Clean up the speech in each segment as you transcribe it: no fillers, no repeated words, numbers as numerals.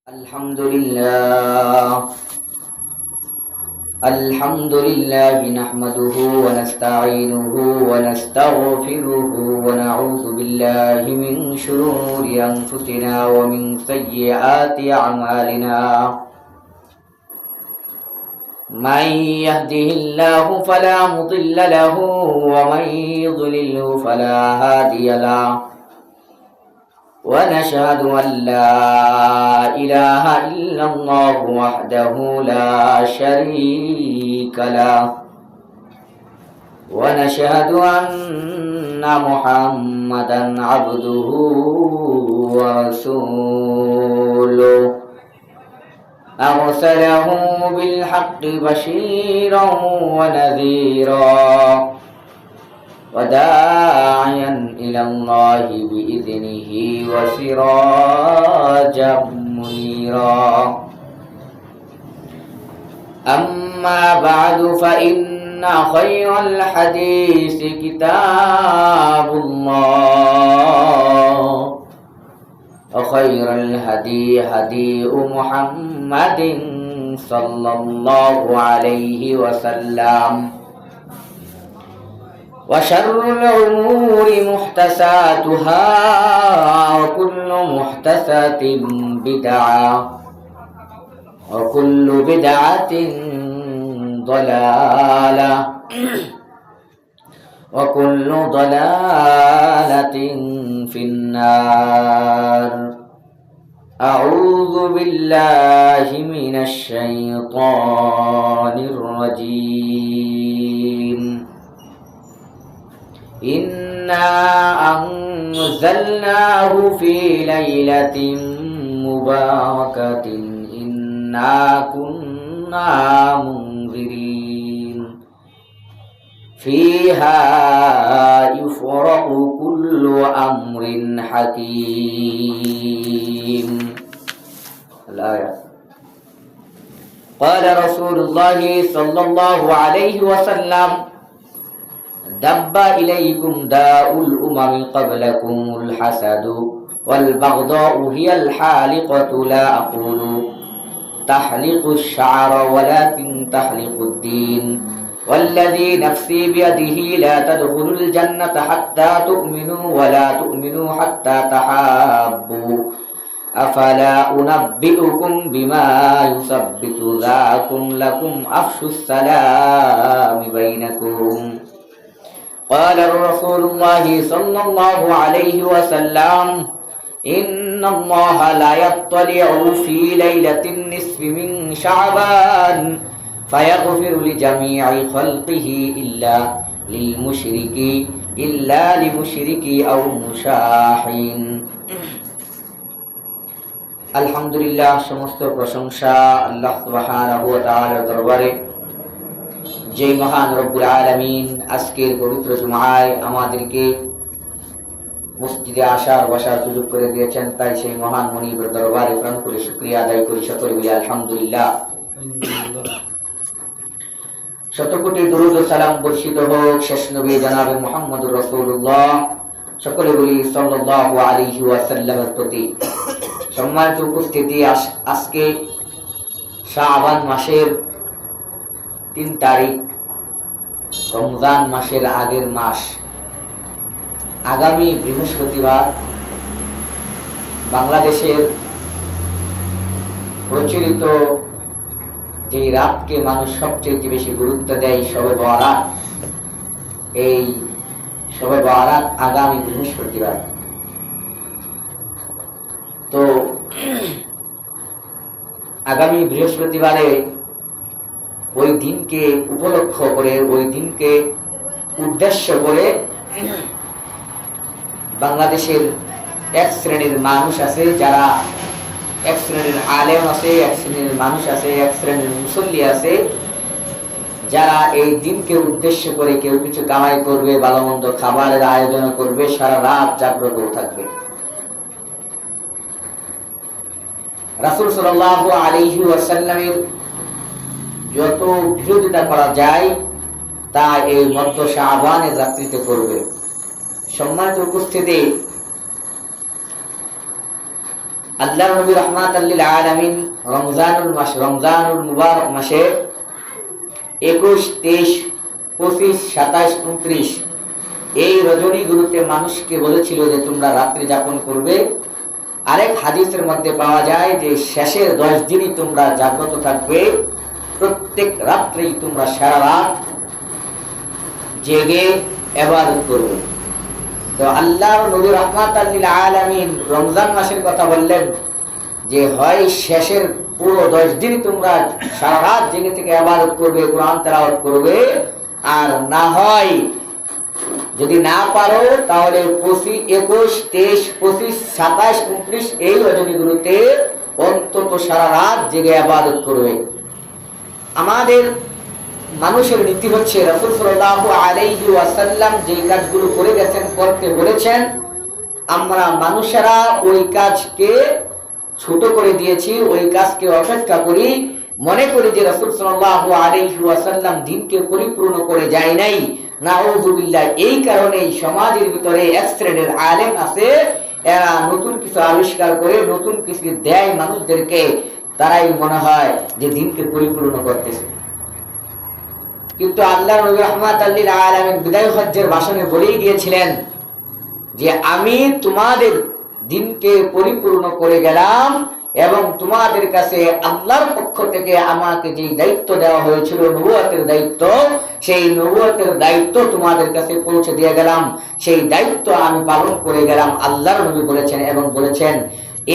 الحمد لله نحمده ونستعينه ونستغفره ونعوذ بالله من شرور أنفسنا ومن سيئات أعمالنا. من يهده الله فلا مضل له ومن يضلله فلا هادي له، ونشهد أن لا إله إلا الله وحده لا شريك له، ونشهد أن محمدا عبده ورسوله أرسله بالحق بشيرا ونذيرا وداعيا إلى الله بإذنه وسراجا منيرا. أما بعد فإن خير الحديث كتاب الله، وخير الهدي هدي محمد صلى الله عليه وسلم، وشر الأمور محدثاتها وكل محدثة بدعة وكل بدعة ضلالة وكل ضلالة في النار. أعوذ بالله من الشيطان الرجيم. إنا أنزلناه في ليلة مباركة إنا كنا منذرين فيها يفرق كل أمر حكيم. الآية. قال رسول الله صلى الله عليه وسلم: دب إليكم داء الأمم قبلكم الحسد والبغضاء هي الحالقة، لا أقول تحلق الشعر ولكن تحلق الدين، والذي نفسي بيده لا تدخلوا الجنة حتى تؤمنوا ولا تؤمنوا حتى تحابوا، أفلا أنبئكم بما يثبت ذاكم لكم أفشوا السلام بينكم. قال رسول الله صلى الله عليه وسلم: إن الله لا يطلع في ليلة النصف من شعبان فيغفر لجميع خلقه إلا لمشرك أو মুশাহিন। আলহামদুলিল্লাহ, সমস্ত প্রশংসা আল্লাহ সুবহানাহু ওয়া তাআলার দরবারে, যে মহান রব্বুল আলামিন আজকের পবিত্র জুমায় আমাদেরকে মসজিদে আসার বসার সুযোগ করে দিয়েছেন, তাই সেই মহান মনিবের দরবারে প্রাণ করে শুকরিয়া আদায় করি। সকলে বলি আলহামদুলিল্লাহ। শতকোটি দরুদ ও সালাম বর্ষিত হোক শেষ নবী জনাবে মুহাম্মদুর রাসূলুল্লাহ, সকলে বলি সাল্লাল্লাহু আলাইহি ওয়াসাল্লামের প্রতি। সম্মানিত উপস্থিতি, আজকে শাবান মাসের 3 তারিখ, রমজান মাসের আগের মাস। আগামী বৃহস্পতিবার বাংলাদেশের প্রচলিত যে রাতকে মানুষ সবচেয়ে বেশি গুরুত্ব দেয়, শবে বরাত, এই শবে বরাত আগামী বৃহস্পতিবার। তো আগামী বৃহস্পতিবারে ওই দিনকে উপলক্ষ করে, ওই দিনকে উদ্দেশ্য করে বাংলাদেশের এক শ্রেণীর মানুষ আছে, যারা এক শ্রেণীর আলেম আছে, এক শ্রেণীর মানুষ আছে, এক শ্রেণীর মুসল্লি আছে, যারা এই দিনকে উদ্দেশ্য করে কেউ কিছু কামাই করবে, ভালো মন্দ খাবারের আয়োজন করবে, সারা রাত জাগ্রত থাকবে। রাসূল সাল্লাল্লাহু আলাইহি ওয়াসাল্লামের যত বিরোধিতা করা যায় তা এই মধ্য শাবানের রাত্রিতে করবে। সম্মানিত উপস্থিতি, আল্লাহ নবী রাহমাতাল লিল আলামিন রমজানুল মুবারক মাসে 21, 23, 25, 27, 29 এই রজনীগুলোতে মানুষকে বলেছিল যে তোমরা রাত্রি যাপন করবে। আরেক হাদিসের মধ্যে পাওয়া যায় যে শেষের 10 দিনই তোমরা জাগ্রত থাকবে, প্রত্যেক রাত্রেই তোমরা সারা রাত জেগে ইবাদত করবে। তো আল্লাহর নবী রাহমাতাল লিল আলামিন রমজান মাসের কথা বললেন যে হয় শেষের পুরো 10 দিন তোমরা সারা রাত জেগে থেকে ইবাদত করবে, কোরআন তেলাওয়াত করবে, আর না হয় যদি না পারো তাহলে 21, 23, 25, 27, 29 এই রজনীগুলোতে অন্তত সারা রাত জেগে ইবাদত করবে। আমাদের মানুষের নীতি হচ্ছে রাসূল সাল্লাল্লাহু আলাইহি ওয়াসাল্লাম যে কাজগুলো করে গেছেন, করতে বলেছেন, আমরা মানুষেরা ওই কাজকে ছোট করে দিয়েছি, ওই কাজকে অপেক্ষা করি, মনে করি যে রাসূল সাল্লাল্লাহু আলাইহি ওয়াসাল্লাম দিনকে পরিপূর্ণ করে যায় নাই। নাউযুবিল্লাহ। এই কারণেই সমাজের ভিতরে এক শ্রেণীর আলেম আছে, এরা নতুন কিছু আবিষ্কার করে নতুন কিছু দেয় মানুষদেরকে, তারাই মনে হয় যে দিনকে পরিপূর্ণ করতেছে। কিন্তু আল্লাহ নবী রাহমাতাল লিল আলামিন বিদায় হজ্জের ভাষণে বলেই দিয়েছিলেন যে আমি তোমাদের দিনকে পরিপূর্ণ করে গেলাম এবং তোমাদের কাছে আল্লাহর পক্ষ থেকে আমাকে যে দায়িত্ব দেওয়া হয়েছিল নবুয়তের দায়িত্ব, সেই নবুয়তের দায়িত্ব তোমাদের কাছে পৌঁছে দিয়ে গেলাম, সেই দায়িত্ব আমি পালন করে গেলাম। আল্লাহর নবী বলেছেন এবং বলেছেন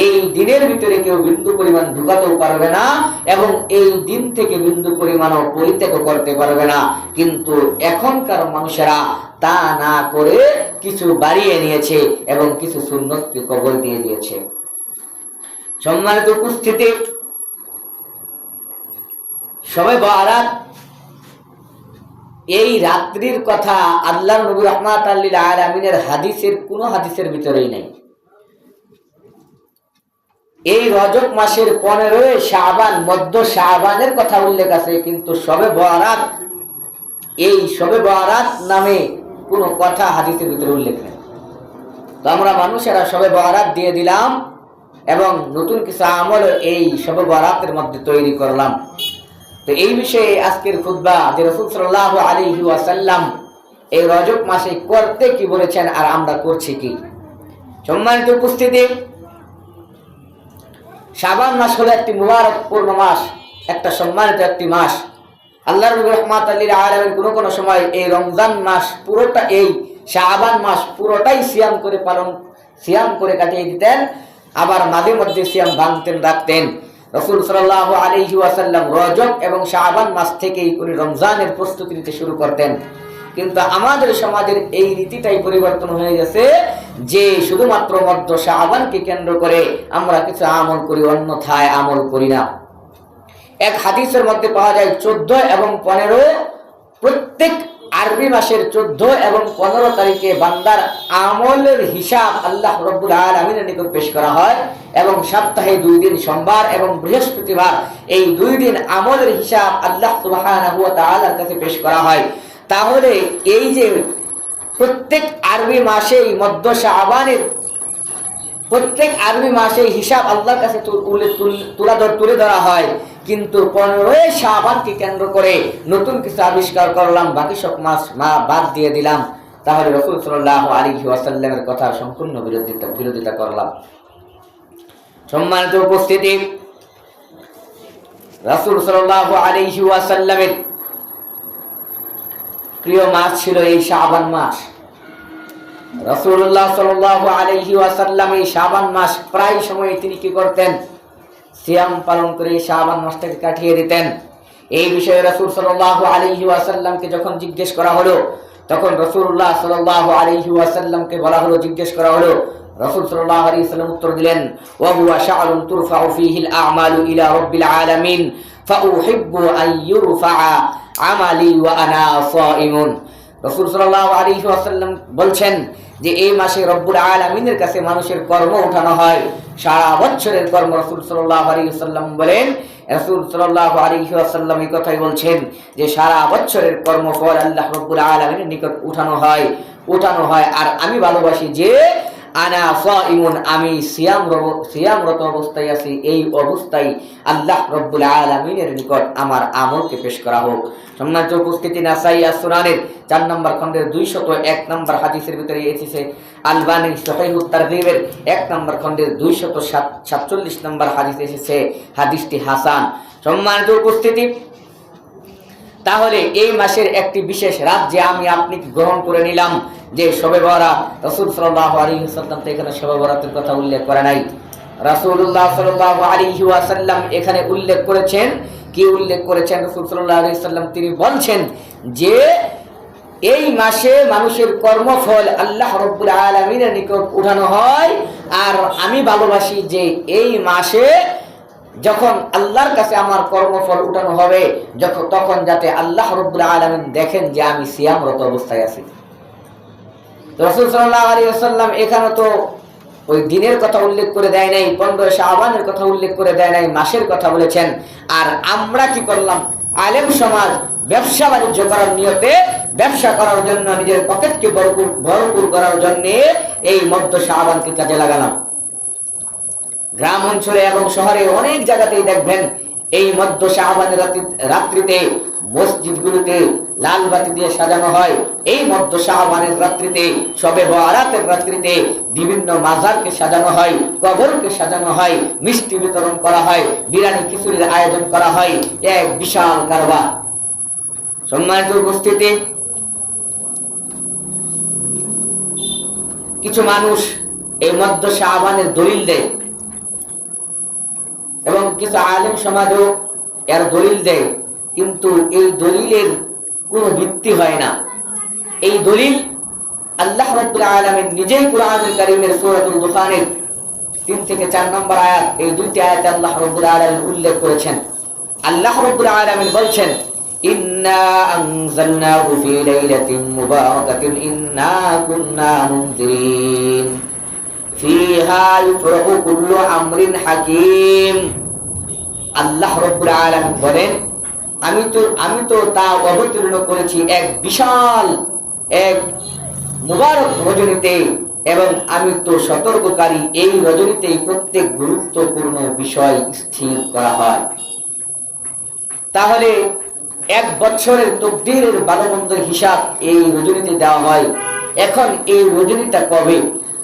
এই দিনের ভিতরে কেউ বিন্দু পরিমাণ ঢুকাতেও পারবে না এবং এই দিন থেকে বিন্দু পরিমাণও পরিত্যাগ করতে পারবে না। কিন্তু এখনকার মানুষেরা তা না করে কিছু বাড়িয়ে নিয়েছে এবং কিছু সুন্নতকে কবর দিয়ে দিয়েছে। সম্মানিত উপস্থিতি, শবে বরাত এই রাত্রির কথা আল্লাহর নবী রাহমাতাল লিল আলামিনের হাদিসের কোন হাদিসের ভিতরেই নাই। এই রজব মাসের 15 শাবান, মধ্য শাবানের কথা উল্লেখ আছে, কিন্তু শবে বরাত, এই শবে বরাত নামে কোন কথা হাদিসের ভিতরে উল্লেখ নেই। তো আমরা মানুষেরা শবে বরাত দিয়ে দিলাম এবং নতুন কিছু আমল এই শবে বরাতের মধ্যে তৈরি করলাম। তো এই বিষয়ে আজকের খুতবা যে রাসূল সাল্লাল্লাহু আলাইহি ওয়াসাল্লাম এই রজব মাসে করতে কি বলেছেন আর আমরা করছি কি। সম্মানিত উপস্থিতি, শাবান মাস হলো একটি মুবারক পূর্ণ মাস, একটা সম্মানিত একটি মাস। আল্লাহর নবী রাহমাতাল লিল আলামিন কোন সময় এই রমজান মাস পুরোটা, এই শাবান মাস পুরোটাই সিয়াম করে কাটিয়ে দিতেন, আবার মাঝে মধ্যে সিয়াম ভাঙতেন, রাখতেন। রাসূল সাল্লাল্লাহু আলাইহি ওয়াসাল্লাম রজব এবং শাবান মাস থেকেই উনি রমজানের প্রস্তুতি নিতে শুরু করতেন। কিন্তু আমাদের সমাজের এই রীতিটাই পরিবর্তন হয়ে গেছে যে শুধুমাত্র মধ্য শাবানকে কেন্দ্র করে আমরা কিছু আমল করি, অন্যথায় আমল করি না। এক হাদিসের মধ্যে পাওয়া যায় 14 এবং 15, প্রত্যেক আরবি মাসের 14 এবং 15 তারিখে বান্দার আমলের হিসাব আল্লাহ রাব্বুল আলামিনের নিকট পেশ করা হয় এবং সপ্তাহে 2 দিন সোমবার এবং বৃহস্পতিবার এই 2 দিন আমলের হিসাব আল্লাহ সুবহানাহু ওয়া তাআলার কাছে পেশ করা হয়। তাহলে এই যে প্রত্যেক আরবি মাসেই মধ্য শাবানের প্রত্যেক আরবি মাসে হিসাব আল্লাহর কাছে তুলে ধরা হয়, কিন্তু 15 শাবানকে কেন্দ্র করে নতুন কিছু আবিষ্কার করলাম, বাকি সব মাস বাদ দিয়ে দিলাম, তাহলে রাসূল সাল্লাল্লাহু আলাইহি ওয়াসাল্লামের কথা সম্পূর্ণ বিরোধিতা করলাম। সম্মানিত উপস্থিতি, রাসূল সাল্লাল্লাহু আলাইহি ওয়াসাল্লামের প্রিয় মাস ছিল এই শাবান মাস। রাসূলুল্লাহ সাল্লাল্লাহু আলাইহি ওয়াসাল্লাম এই শাবান মাস প্রায় সময় তিনি কি করতেন? সিয়াম পালন করে শাবান মাসটাকে কাটিয়ে দিতেন। এই বিষয়ে রাসূল সাল্লাল্লাহু আলাইহি ওয়াসাল্লামকে যখন জিজ্ঞেস করা হলো, তখন রাসূলুল্লাহ সাল্লাল্লাহু আলাইহি ওয়াসাল্লামকে বলা হলো, জিজ্ঞেস করা হলো, রাসূল সাল্লাল্লাহু আলাইহি ওয়াসাল্লাম উত্তর দিলেন, ওয়া হুয়া শা'রুন তুরফাউ ফীহি আল-আ'মালু ইলা রাব্বিল আলামিন ফাউহিব্বু আন ইউরফা'a আমালি ওয়া আনা সাইমুন। রাসূল সাল্লাল্লাহু আলাইহি ওয়াসাল্লাম বলছেন যে এই মাসে রব্বুল আলামিনের কাছে মানুষের কর্ম উঠানো হয়, সারা বছরের কর্ম। রাসূল সাল্লাল্লাহু আলাইহি ওয়াসাল্লাম বলেন, রাসূল সাল্লাল্লাহু আলাইহি ওয়াসাল্লাম এই কথাই বলছেন যে সারা বছরের কর্মফল আল্লাহ রব্বুল আলামিনের নিকট উঠানো হয়। আর আমি ভালোবাসি যে আনা সাইমুন, আমি সিয়ামরত অবস্থায় আছি, এই অবস্থায় আল্লাহ রাব্বুল আলামিনের নিকট আমার আমলকে পেশ করা হোক। সম্মানিত উপস্থিতি, নাসাই as-সুনানের 4 নম্বর খণ্ডের 201 নম্বর হাদিসের ভিতরে এসেছে, আলবানী সহিহুত তারগীবের 1 নম্বর খণ্ডের 247 নম্বর হাদিসে এসেছে, হাদিসটি হাসান। সম্মানিত উপস্থিতি, তাহলে এই মাসের একটি বিশেষ রাত যে আমি আপনি গ্রহণ করে নিলাম, যে শবে বরাত, রাসূল সাল্লাল্লাহু আলাইহি ওয়াসাল্লাম তো এখানে শবে বরাতের কথা উল্লেখ করে নাই। রাসূলুল্লাহ সাল্লাল্লাহু আলাইহি ওয়াসাল্লাম এখানে উল্লেখ করেছেন, কি উল্লেখ করেছেন? রাসূল সাল্লাল্লাহু আলাইহি ওয়াসাল্লাম তিনি বলছেন যে এই মাসে মানুষের কর্মফল আল্লাহ রাব্বুল আলামিনের নিকট উঠানো হয়, আর আমি ভালোবাসি যে এই মাসে যখন আল্লাহর কাছে আমার কর্মফল উঠানো হবে, তখন যাতে আল্লাহ রাব্বুল আলামিন দেখেন যে আমি সিয়ামরত অবস্থায় আছি। রাসূল সাল্লাল্লাহু আলাইহি ওয়াসাল্লাম এখানে তো ওই দিনের কথা উল্লেখ করে দেয় নাই, 15 শাবানের কথা উল্লেখ করে দেয় নাই, মাসের কথা বলেছেন। আর আমরা কি করলাম? আলেম সমাজ ব্যবসা বাণিজ্য করার নিয়তে, ব্যবসা করার জন্য, নিজের পকেটকে ভরপুর করার জন্য এই মধ্য শাবানকে কাজে লাগালাম। গ্রাম অঞ্চলে এবং শহরে অনেক জায়গাতেই দেখবেন এই মধ্য শাবানের রাত্রিতে মসজিদগুলোতে লাল বাতি দিয়ে সাজানো হয়। এই মধ্য শাবানের রাত্রিতে, শবে বরাতের রাত্রিতে বিভিন্ন মাজারকে সাজানো হয়, কবরকে সাজানো হয়, মিষ্টি বিতরণ করা হয়, বিরিয়ানি খিচুড়ির আয়োজন করা হয়, এক বিশাল কারবার। সম্মানিত উপস্থিতি, কিছু মানুষ এই মধ্য শাবানের দলিল দেয় এবং কিছু আলেম সমাজও এর দলিল দেয়, কিন্তু এই দলিলের কোনো ভিত্তি হয় না। এই দলিল আল্লাহ রাব্বুল আলামিন নিজেই কুরআনুল কারীমের সূরাতুল দুখানের 3 থেকে 4 নম্বর আয়াত, এই দুইটি আয়াতে আল্লাহ রাব্বুল আলামিন উল্লেখ করেছেন। আল্লাহ রাব্বুল আলামিন বলছেন, ইন্না আনজালনাহু ফি লাইলাতিন মুবারাকাতিন ইন্না কুন্না মুনজিরিন ফিহা ইউফরাকু কুল্লু আমরিন হাকীম। আল্লাহ রাব্বুল আলামিন বলেন, আমি তো তা অবতীর্ণ করেছি এক বিশাল, এক মুবারক রজনীতে, এবং আমি তো সতর্ককারী। এই রজনীতেই প্রত্যেক গুরুত্বপূর্ণ বিষয় স্থির করা হয়। তাহলে 1 বছরের তকদীরের ভালো-মন্দের হিসাব এই রজনীতে দেওয়া হয়। এখন এই রজনীটা কবে?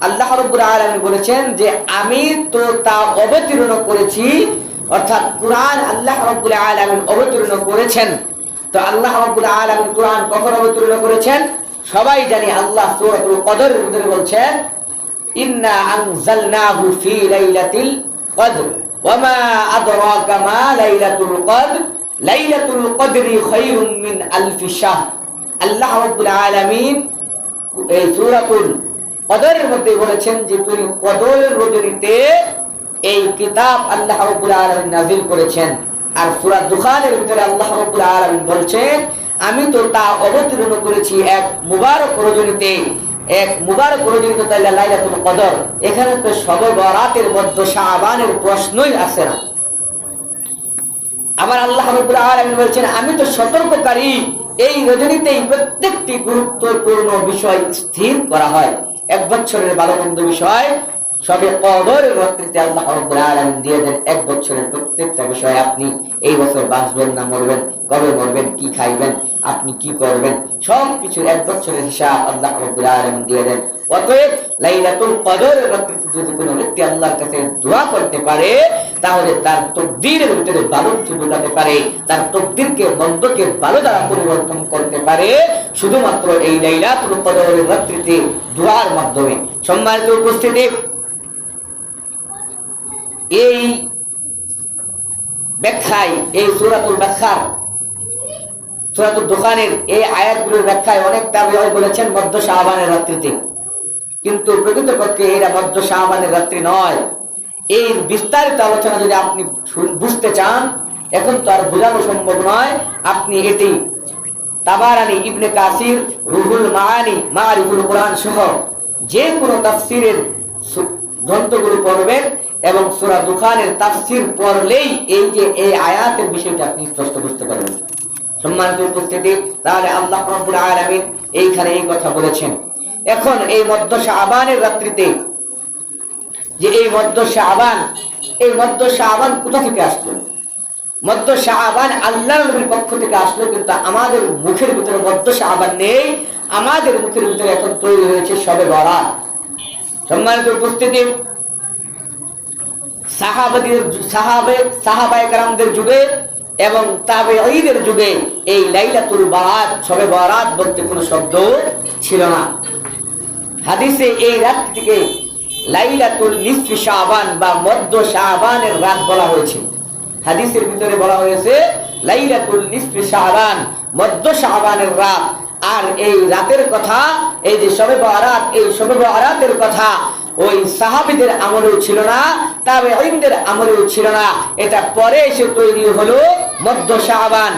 আল্লাহ রাব্বুল আলামিন বলেছেন যে আমি তো তা অবতীর্ণ করেছি, অর্থাৎ কুরআন আল্লাহ রাব্বুল আলামিন অবতীর্ণ করেছেন। তো আল্লাহ রাব্বুল আলামিন কুরআন কখন অবতীর্ণ করেছেন? সবাই জানি, আল্লাহ সূরাতুল কদরের ভিতরে বলছেন, ইন্না আনজালনাহু ফি লাইলাতিল কদর ওয়া মা আদরাকা মা লাইলাতুল কদর লাইলাতুল কদরি খায়রুম মিন আলফি শাহর। আল্লাহ রাব্বুল আলামিন এই সূরাতুল কদরের মধ্যে বলেছেন যে তুমি কদরের রজনীতে এই কিতাব আল্লাহ রাব্বুল আলামিন নাযিল করেছেন। আর সূরা দুখানের ভিতরে আল্লাহ রাব্বুল আলামিন বলছেন, আমি তো তা অবতীর্ণ করেছি এক মুবারক রজনীতে, এক মুবারক রজনীতে তাইলে লাইলাতুল কদর। এখানে তো শবে বরাতের মধ্য শাবানের প্রশ্নই আসে না। আবার আল্লাহ রাব্বুল আলামিন বলছেন, আমি তো সতর্ককারী, এই রজনীতেই প্রত্যেকটি গুরুত্বপূর্ণ বিষয় স্থির করা হয়। 1 বছরের ভালো-মন্দ বিষয় শবে কদরের রাত্রিতে আল্লাহ রাব্বুল আলামিন দিয়ে দেন। 1 বছরের প্রত্যেকটা বিষয়, আপনি এই বছর বাঁচবেন না মরবেন, কবে মরবেন, কি খাইবেন, আপনি কি করবেন, সবকিছু 1 বছরের হিসাব আল্লাহ রাব্বুল আলামিন দিয়ে দেন। অতএব লাইলাতুল কদরের রাত্রিতে যদি কোনো ব্যক্তি আল্লাহর কাছে দোয়া করতে পারে, তাহলে তার তকদীরের ভিতরে ভালো কিছু ঢোকাতে পারে, তার তকদীরকে মন্দকে ভালো দ্বারা পরিবর্তন করতে পারে, শুধুমাত্র এই লাইলাতুল কদরের রাত্রিতে দোয়ার মাধ্যমে। সম্মানিত উপস্থিতি, এই ব্যাখ্যায়, এই সূরাতুল ব্যাখ্যা, সূরাতুল দুখানের এই আয়াতগুলোর ব্যাখ্যায় অনেক তাবেঈ বলেছেন মধ্য শাবানের রাত্রিতে, কিন্তু প্রকৃতপক্ষে এরা মধ্য শাবানের রাত্রি নয়। এই বিস্তারিত আলোচনা যদি আপনি বুঝতে চান, এখন তো আর বোঝানো সম্ভব নয়। আপনি এটি তাবারানী, ইবনে কাসির, রুহুল মাআনি, মারিফুল কুরআন সহ যে কোনো তাফসীরের গ্রন্থগুলো পড়বেন এবং সূরা দুখানের তাফসীর পড়লেই এই যে এই আয়াতের বিষয়টা আপনি স্পষ্ট বুঝতে পারবেন। সম্মানিত উপস্থিতি, তাহলে আল্লাহ রাব্বুল আলামিন এইখানে এই কথা বলেছেন। এখন এই মধ্য শাবানের রাত্রিতে যে এই মধ্য শাবান কোথা থেকে আসলো? মধ্য শাবান আল্লাহর নবীর পক্ষ থেকে আসলো, কিন্তু আমাদের মুখের ভিতরে মধ্য শাবান নেই। আমাদের মুখের ভিতরে এখন তৈরি হয়েছে শবে বরাত। সম্মানিত উপস্থিতি, সাহাবায়ে কেরামদের যুগে এবং তাবেঈদের যুগে এই লাইলাতুল বারাত, শবে বরাত বলতে কোনো শব্দ ছিল না। হাদিসে এই রাতটিকে লাইলাতুল নিসফি শাবান বা মধ্য শাবানের রাত বলা হয়েছে। হাদিসের ভিতরে বলা হয়েছে লাইলাতুল নিসফি শাবান, মধ্য শাবানের রাত। আর এই রাতের কথা, এই যে শবে বরাত, এই শবে বরাতের কথা ওই সাহাবীদের আমলেও ছিল না, তাবেঈনদের আমলেও ছিল না। এটা পরে এসে তৈরি হলো মধ্য শাবান,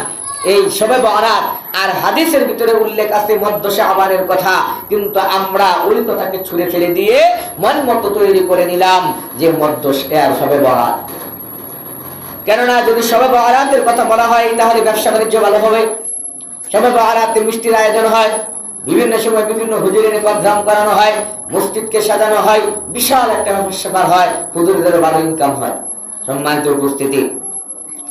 এই শবে বরাত। আর হাদিসের ভিতরে উল্লেখ আছে মধ্য শাবানের কথা, কিন্তু আমরা ওই কথাকে ছুঁড়ে ফেলে দিয়ে মন মতো তৈরি করে নিলাম যে মধ্য শবে বরাত। কেননা যদি শবে বরাতের কথা বলা হয় তাহলে ব্যবসা বাণিজ্য ভালো হবে। শবে বরাতে মিষ্টির আয়োজন হয়, বিভিন্ন সময় বিভিন্ন হুজুরের প্রোগ্রাম করানো হয়, মসজিদকে সাজানো হয়, বিশাল একটা ব্যাপার হয়, হুজুরদের ভালো ইনকাম হয়। সম্মানিত উপস্থিতি,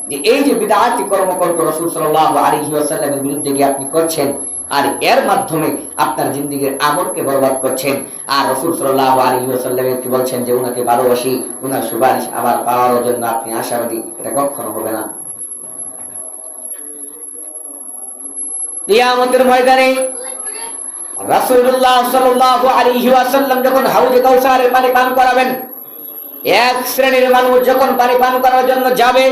যে এই যে বিদআতি কর্মকাণ্ড রাসূল সাল্লাল্লাহু আলাইহি ওয়াসাল্লামের বিরুদ্ধে গিয়ে আপনি করছেন, আর এর মাধ্যমে আপনার জিন্দেগীর আমলকে বরবাদ করছেন। আর রাসূল সাল্লাল্লাহু আলাইহি ওয়াসাল্লামের কি বলছেন যে উনাকে ভালোবাসি, উনার সুপারিশ আবার পাওয়ার জন্য আপনি আশাবাদী, এটা কখনো হবে না। কিয়ামতের ময়দানে রাসূলুল্লাহ সাল্লাল্লাহু আলাইহি ওয়াসাল্লাম যখন হাউজে কাউসারের পানি পান করাবেন, এক শ্রেণীর মানুষ যখন পানি পান করার জন্য যাবে,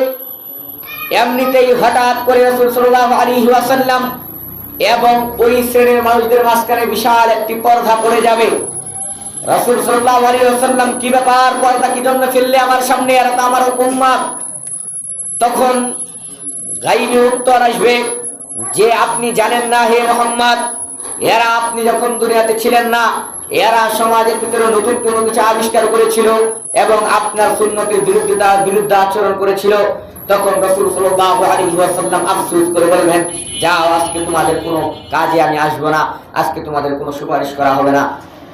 এমনিতেই হঠাৎ করে রাসূল সাল্লাল্লাহু আলাইহি ওয়াসাল্লাম এবং ওই শ্রেণীর মানুষদের মাঝখানে বিশাল একটি পর্দা পড়ে যাবে। রাসূল সাল্লাল্লাহু আলাইহি ওয়াসাল্লাম, কি ব্যাপার, পর্দা কি জন্য ফেললে আমার সামনে, এরা তো আমার উম্মত। তখন গায়বী উত্তর আসবে যে আপনি জানেন না হে মুহাম্মদ, এরা আপনি যখন দুনিয়াতে ছিলেন না, এরা সমাজের ভিতরে নতুন কোনো কিছু আবিষ্কার করেছিল এবং আপনার সুন্নতের বিরুদ্ধে আচরণ করেছিল। তখন রাসূল সাল্লাল্লাহু আলাইহি ওয়াসাল্লাম আফসোস করে বলবেন, যাও, আজকে তোমাদের কোনো কাজে আমি আসবো না, আজকে তোমাদের কোনো সুপারিশ করা হবে না।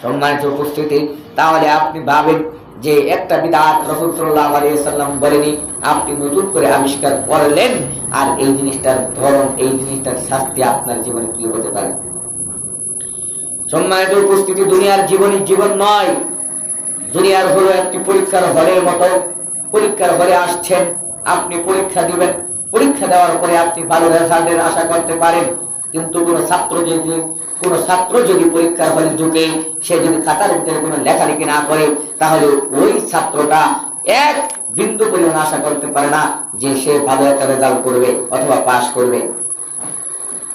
সম্মানিত উপস্থিতি, তাহলে আপনি ভাবেন যে একটা বিদআত রাসূল সাল্লাল্লাহু আলাইহি ওয়াসাল্লাম বলেনি, আপনি নতুন করে আবিষ্কার করলেন, আর এই জিনিসটার ধরন, এই জিনিসটার শাস্তি আপনার জীবনে কি হতে পারে। সম্মানিত উপস্থিতি, দুনিয়ার জীবন নয়, দুনিয়ার হলো একটি পরীক্ষার হলের মতো। পরীক্ষার হলে আসছেন, আপনি পরীক্ষা দিবেন, পরীক্ষা দেওয়ার পরে আপনি ভালো রেজাল্টের আশা করতে পারেন, কিন্তু কোনো ছাত্র যদি পরীক্ষার হলে ঢুকে, সে যদি খাতার ভিতরে কোনো লেখালেখি না করে, তাহলে ওই ছাত্রটা এক বিন্দু পরিমাণ আশা করতে পারে না যে সে ভালো একটা রেজাল্ট করবে অথবা পাস করবে।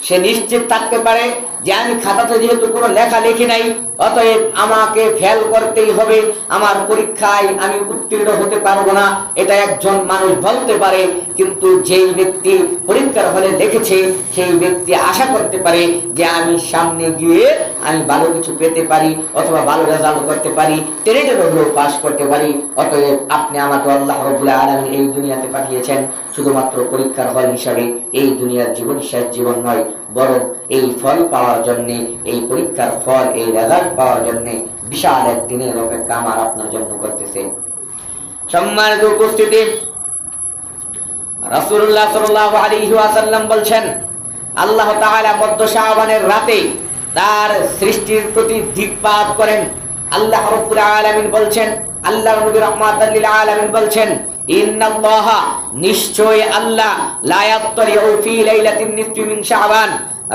সে নিশ্চিত থাকতে পারে যে আমি খাতাতে যেহেতু কোনো লেখালেখি নাই, অতএব আমাকে ফেল করতেই হবে, আমার পরীক্ষায় আমি উত্তীর্ণ হতে পারবো না, এটা একজন মানুষ বলতে পারে। কিন্তু যেই ব্যক্তি পরীক্ষার হলে লিখেছে, সেই ব্যক্তি আশা করতে পারে যে আমি সামনে গিয়ে আমি ভালো কিছু পেতে পারি অথবা ভালো রেজাল্ট করতে পারি, টেনেটের হলেও পাস করতে পারি। অতএব আপনি আমাকে আল্লাহ রাব্বুল আলামিন এই দুনিয়াতে পাঠিয়েছেন শুধুমাত্র পরীক্ষার হল হিসাবে। এই দুনিয়ার জীবন শেষ জীবন নয়, বরং এই ফল পাওয়ার জন্য, এই পরীক্ষার ফল, এই রেজাল্ট পাওয়ার জন্য বিশাল এক দিনের অপেক্ষা আমার আপনার জন্য করতেছে। সম্মানিত উপস্থিতি, রাসূলুল্লাহ সাল্লাল্লাহু আলাইহি ওয়াসাল্লাম বলছেন, আল্লাহ তাআলা মধ্য শাবানের রাতে তার সৃষ্টির প্রতি দিকপাত করেন। আল্লাহ রাব্বুল আলামিন বলছেন, আল্লাহর নবী রাহমাতাল লিল আলামিন বলছেন, ইন্নাল্লাহা, নিশ্চয় আল্লাহ, লা ইয়াত্তালিউ ফি লাইলাতিন নিসফি মিন শাবান।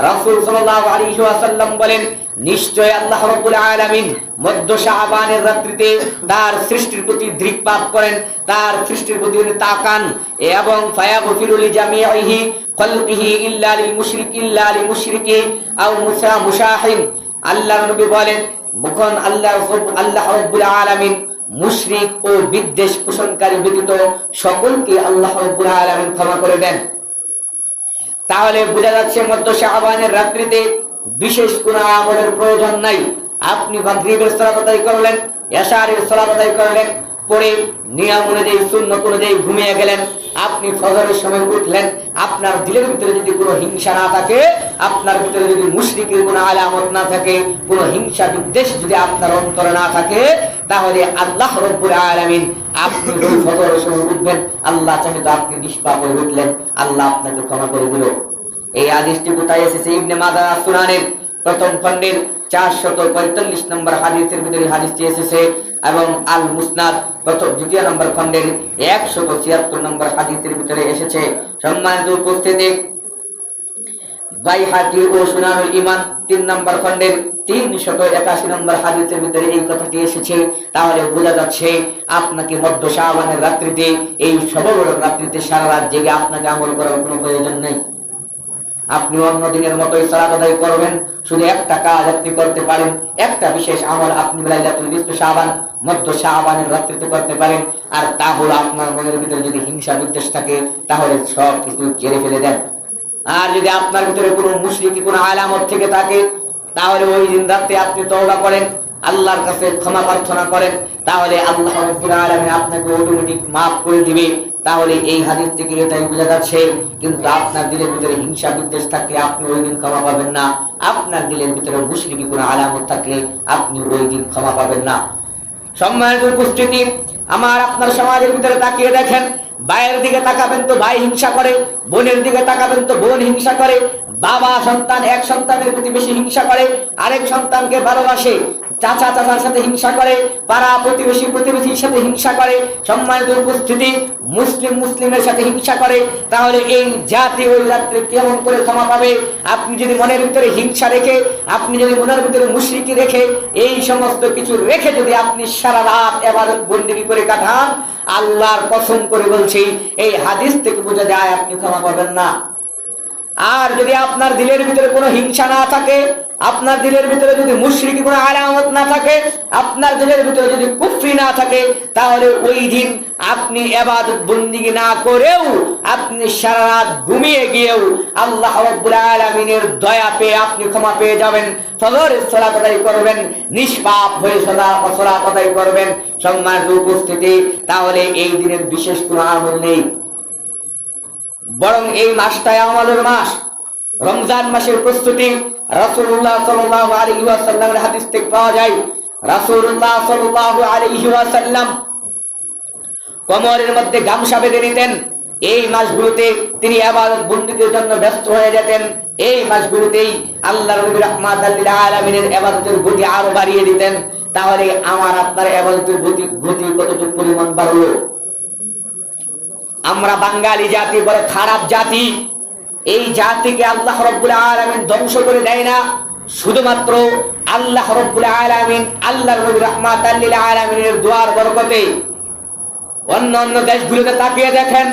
রাসূল সাল্লাল্লাহু আলাইহি ওয়াসাল্লাম বলেন, নিশ্চয় আল্লাহ রাব্বুল আলামিন মধ্য শাবানের রাত্রিতে তার সৃষ্টির প্রতি দৃষ্টিপাত করেন, তার সৃষ্টির প্রতি তাকান, এবং ফায়াগফিরু লিজামিহি খালকিহি ইল্লা লিল মুশরিকি আও মুশাহিন। আল্লাহর নবী বলেন, যখন আল্লাহ রাব্বুল আলামিন মুশরিক ও বিদ্বেষ পোষণকারী ব্যতীত সকলকে আল্লাহ রাব্বুল আলামিন ক্ষমা করে দেন। তাহলে বোঝা যাচ্ছে মধ্য শাবানের রাত্রিতে বিশেষ কোনো আমলের প্রয়োজন নাই। আপনি মাগরিবের সালাত আদায় করলেন, ইশারের সালাত আদায় করলেন, পরে নিয়ম অনুযায়ী সুন্নত অনুযায়ী ঘুমিয়ে গেলেন, আপনি ফজরের সময় উঠলেন, আপনার দিলের ভিতরে যদি কোনো হিংসা না থাকে, আপনার ভিতরে যদি মুশরিকের কোনো আলামত না থাকে, কোনো হিংসা বিদ্বেষ যদি আপনার অন্তরে না থাকে, তাহলে আল্লাহ রব্বুল আলামিন আপনি ওই ফজরের সময় উঠবেন, আল্লাহ চাহে তো আপনি নিষ্পাপ হয়ে উঠলেন, আল্লাহ আপনাকে ক্ষমা করে দিল। এই হাদিসটি কোথায় এসেছে? ইবনে মাজাহ সুনানের প্রথম খণ্ডের 445 নম্বর হাদিসের ভিতরে হাদিসটি এসেছে এবং আল মুসনাদ দ্বিতীয় নম্বর খণ্ডের 176 নম্বর হাদিসের ভিতরে এসেছে। সম্মানিত উপস্থিতি, বাইহাকি ও সুনানুল ঈমান 3 নম্বর খণ্ডের 381 নম্বর হাদিসের ভিতরে এই কথাটি এসেছে। তাহলে বোঝা যাচ্ছে আপনাকে মধ্য শাবানের রাত্রিতে, এই সবর রাত্রিতে সারা রাত জেগে আপনাকে আমল করার কোনো প্রয়োজন নেই। আপনি অন্য দিনের মতোই সালাত আদায় করবেন, শুধু একটা কাজ আপনি করতে পারেন, একটা বিশেষ আমল আপনি লাইলাতুল নিসফে শাবান মধ্য শাবানের রাত্রিতে করতে পারেন, আর তা হলো আপনার মনের ভিতরে যদি হিংসা বিদ্বেষ থাকে তাহলে সব কিছু ঝেড়ে ফেলে দেন। আর যদি আপনার ভিতরে কোনো মুশরিকি কোনো আলামত থেকে থাকে তাহলে ওই দিন রাতে আপনি তওবা করেন, আল্লাহর কাছে ক্ষমা প্রার্থনা করেন, তাহলে আল্লাহ রাব্বুল আলামিন আপনাকে অটোমেটিক মাফ করে দিবে। তাহলে এই হাদিস থেকে এটাই বোঝা যাচ্ছে, কিন্তু আপনার দিলের ভিতরে হিংসা বিদ্বেষ থাকলে আপনি ওই দিন ক্ষমা পাবেন না, আপনার দিলের ভিতরে মুশরিকি কোনো আলামত থাকলে আপনি ওই দিন ক্ষমা পাবেন না। সম্মানিত উপস্থিতি, আমার আপনার সমাজের ভিতরে তাকিয়ে দেখেন, ভাইয়ের দিকে তাকাবেন তো ভাই হিংসা করে, বোনের দিকে তাকাবেন তো বোন হিংসা করে, বাবা সন্তান এক সন্তানের প্রতি বেশি হিংসা করে, আরেক সন্তানকে ভালোবাসে, চাচা চাচার সাথে হিংসা করে, পাড়া প্রতিবেশী প্রতিবেশীর সাথে হিংসা করে। সম্মানিত উপস্থিতি, মুসলিম মুসলিমের সাথে হিংসা করে, তাহলে এই জাতি ওই রাত্রে কেমন করে ক্ষমা পাবে? আপনি যদি মনের ভিতরে হিংসা রেখে, আপনি যদি মনের ভিতরে মুশরিকি রেখে, এই সমস্ত কিছু রেখে যদি আপনি সারা রাত ইবাদত বন্দেগী করে কাটান, আল্লাহর কসম করে বলছি এই হাদিস থেকে বোঝা যায় আপনি ক্ষমা পাবেন না। আর যদি আপনার দিলের ভিতরে কোনো হিংসা না থাকে, আপনার দিলের ভিতরে যদি মুশরিকি কোনো আলামত না থাকে, আপনার দিলের ভিতরে যদি কুফরি না থাকে, তাহলে ওই দিন আপনি ইবাদত বন্দেগী না করেও, আপনি সারা রাত ঘুমিয়ে গিয়েও আল্লাহ রাব্বুল আলামিনের দয়া পেয়ে আপনি ক্ষমা পেয়ে যাবেন। ফজরের সালাত আদায় করবেন, নিষ্পাপ হয়ে সালাত আদায় করবেন। সম্মানিত উপস্থিতি, তাহলে এই দিনের বিশেষ কোনো আমল নেই, বরং এই মাসটাই আমলের মাস। রমজান মাসের প্রস্তুতি রাসূলুল্লাহ সাল্লাল্লাহু আলাইহি ওয়াসাল্লামের হাদিস থেকে পাওয়া যায়। রাসূলুল্লাহ সাল্লাল্লাহু আলাইহি ওয়াসাল্লাম কোমরের মধ্যে গামছা বেঁধে নিতেন। এই মাসগুলোতে তিনি ইবাদত বন্দেগীর জন্য ব্যস্ত হয়ে যেতেন। এই মাসগুলোতেই আল্লাহর নবী রাহমাতাল লিল আলামিনের ইবাদতের গতি আরো বাড়িয়ে দিতেন। তাহলে আমার আপনার ইবাদতের গতি কতটুকু পরিমাণ বাড়লো? আমরা বাঙালি জাতি বড় খারাপ জাতি। এই জাতিকে আল্লাহ রাব্বুল আলামিন ধ্বংস করে দেয় না, শুধুমাত্র আল্লাহ রাব্বুল আলামিন আল্লাহর নবী রাহমাতাল লিল আলামিনের দোয়ার বরকতে। অন্য অন্য দেশগুলোতে তাকিয়ে দেখেন,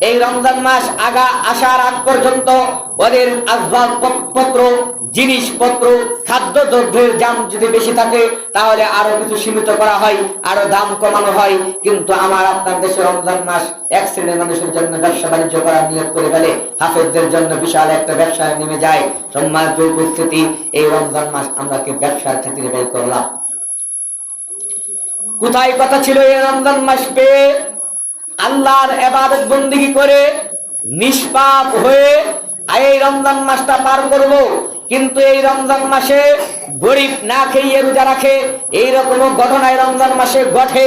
এই রমজান মাস আসার আগ পর্যন্ত ওদের আসবাবপত্র, জিনিসপত্র, খাদ্যদ্রব্যের দাম যদি বেশি থাকে তাহলে আরো কিছু সীমিত করা হয়, আরো দাম কমানো হয়। কিন্তু আমার আপনার দেশে রমজান মাস এক শ্রেণীর মানুষের জন্য ব্যবসা বাণিজ্য করার নিয়ত করে ফেলে, হাফেজদের জন্য বিশাল একটা ব্যবসায় নেমে যায়। সম্মানিত উপস্থিতি, এই রমজান মাস আমরা কি ব্যবসার ক্ষেত্রে ব্যয় করলাম? কোথায় কথা ছিল এই রমজান মাস পেয়ে আল্লাহর ইবাদত বন্দেগী করে নিষ্পাপ হয়ে এই রমজান মাসটা পার করব? কিন্তু এই রমজান মাসে গরিব না খেয়ে রোজা রাখে, এইরকম ঘটনা এই রমজান মাসে ঘটে।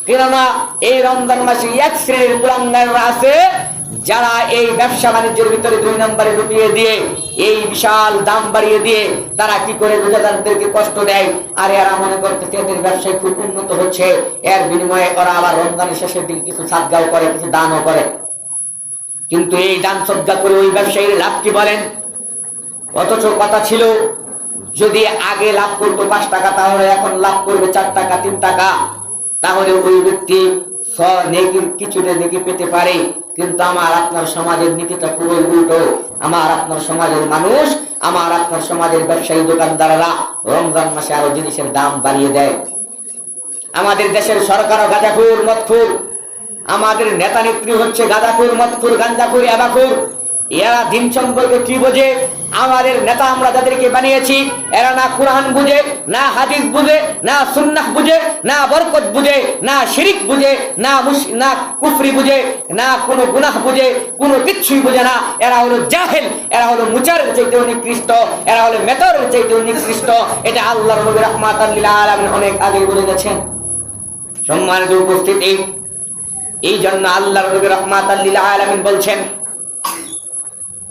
কেননা এই রমজান মাসে এক শ্রেণীর কুলাঙ্গাররা আছে যারা এই ব্যবসা বাণিজ্যের ভিতরে 2 নম্বরে ঢুকিয়ে দিয়ে, এই বিশাল দাম বাড়িয়ে দিয়ে তারা কি করে রোজাদারদেরকে কষ্ট দেয়। আর এরা মনে করতেছে এদের ব্যবসায় খুব উন্নত হচ্ছে, এর বিনিময়ে ওরা আবার রমজানের শেষের দিন কিছু সাদগাও করে, কিছু দানও করে। কিন্তু এই দান সদকা করে ওই ব্যবসায়ীর লাভ কি বলেন? অথচ কথা ছিল যদি আগে লাভ করতো 5 টাকা, তাহলে এখন লাভ করবে 4 টাকা 3 টাকা, তাহলে ওই ব্যক্তি কিছুটা নেকি পেতে পারে। কিন্তু আমার আপনার সমাজের নীতিটা পুরো উল্টো। আমার আপনার সমাজের মানুষ, আমার আপনার সমাজের ব্যবসায়ী দোকানদাররা রমজান মাসে আরো জিনিসের দাম বাড়িয়ে দেয়। আমাদের দেশের সরকারও গাঁজাখোর মদখোর, আমাদের নেতা নেত্রী হচ্ছে গাঁজাখোর মদখোর গাঁজাখোর এবাখোর। এরা দিন সম্পর্কে কি বোঝে? আমাদের নেতা আমরা যাদেরকে বানিয়েছি এরা না কোরআন বুঝে, না হাদিস বুঝে, না সুন্নাহ বুঝে, না বরকত বুঝে, না শিরিক বুঝে, না কুফরি বুঝে, না কোনো গুনাহ বুঝে, কোনো কিছুই বুঝে না। এরা হলো জাহেল, এরা হলো মুচারের চাইতে নিকৃষ্ট, এরা হলো মেতরের চাইতে নিকৃষ্ট। এটা আল্লাহর নবী রাহমাতাল লিল আলামিন অনেক আগে বলে গেছেন। সম্মানিত উপস্থিতি, এই জন্য আল্লাহর নবী রাহমাতাল লিল আলামিন বলছেন,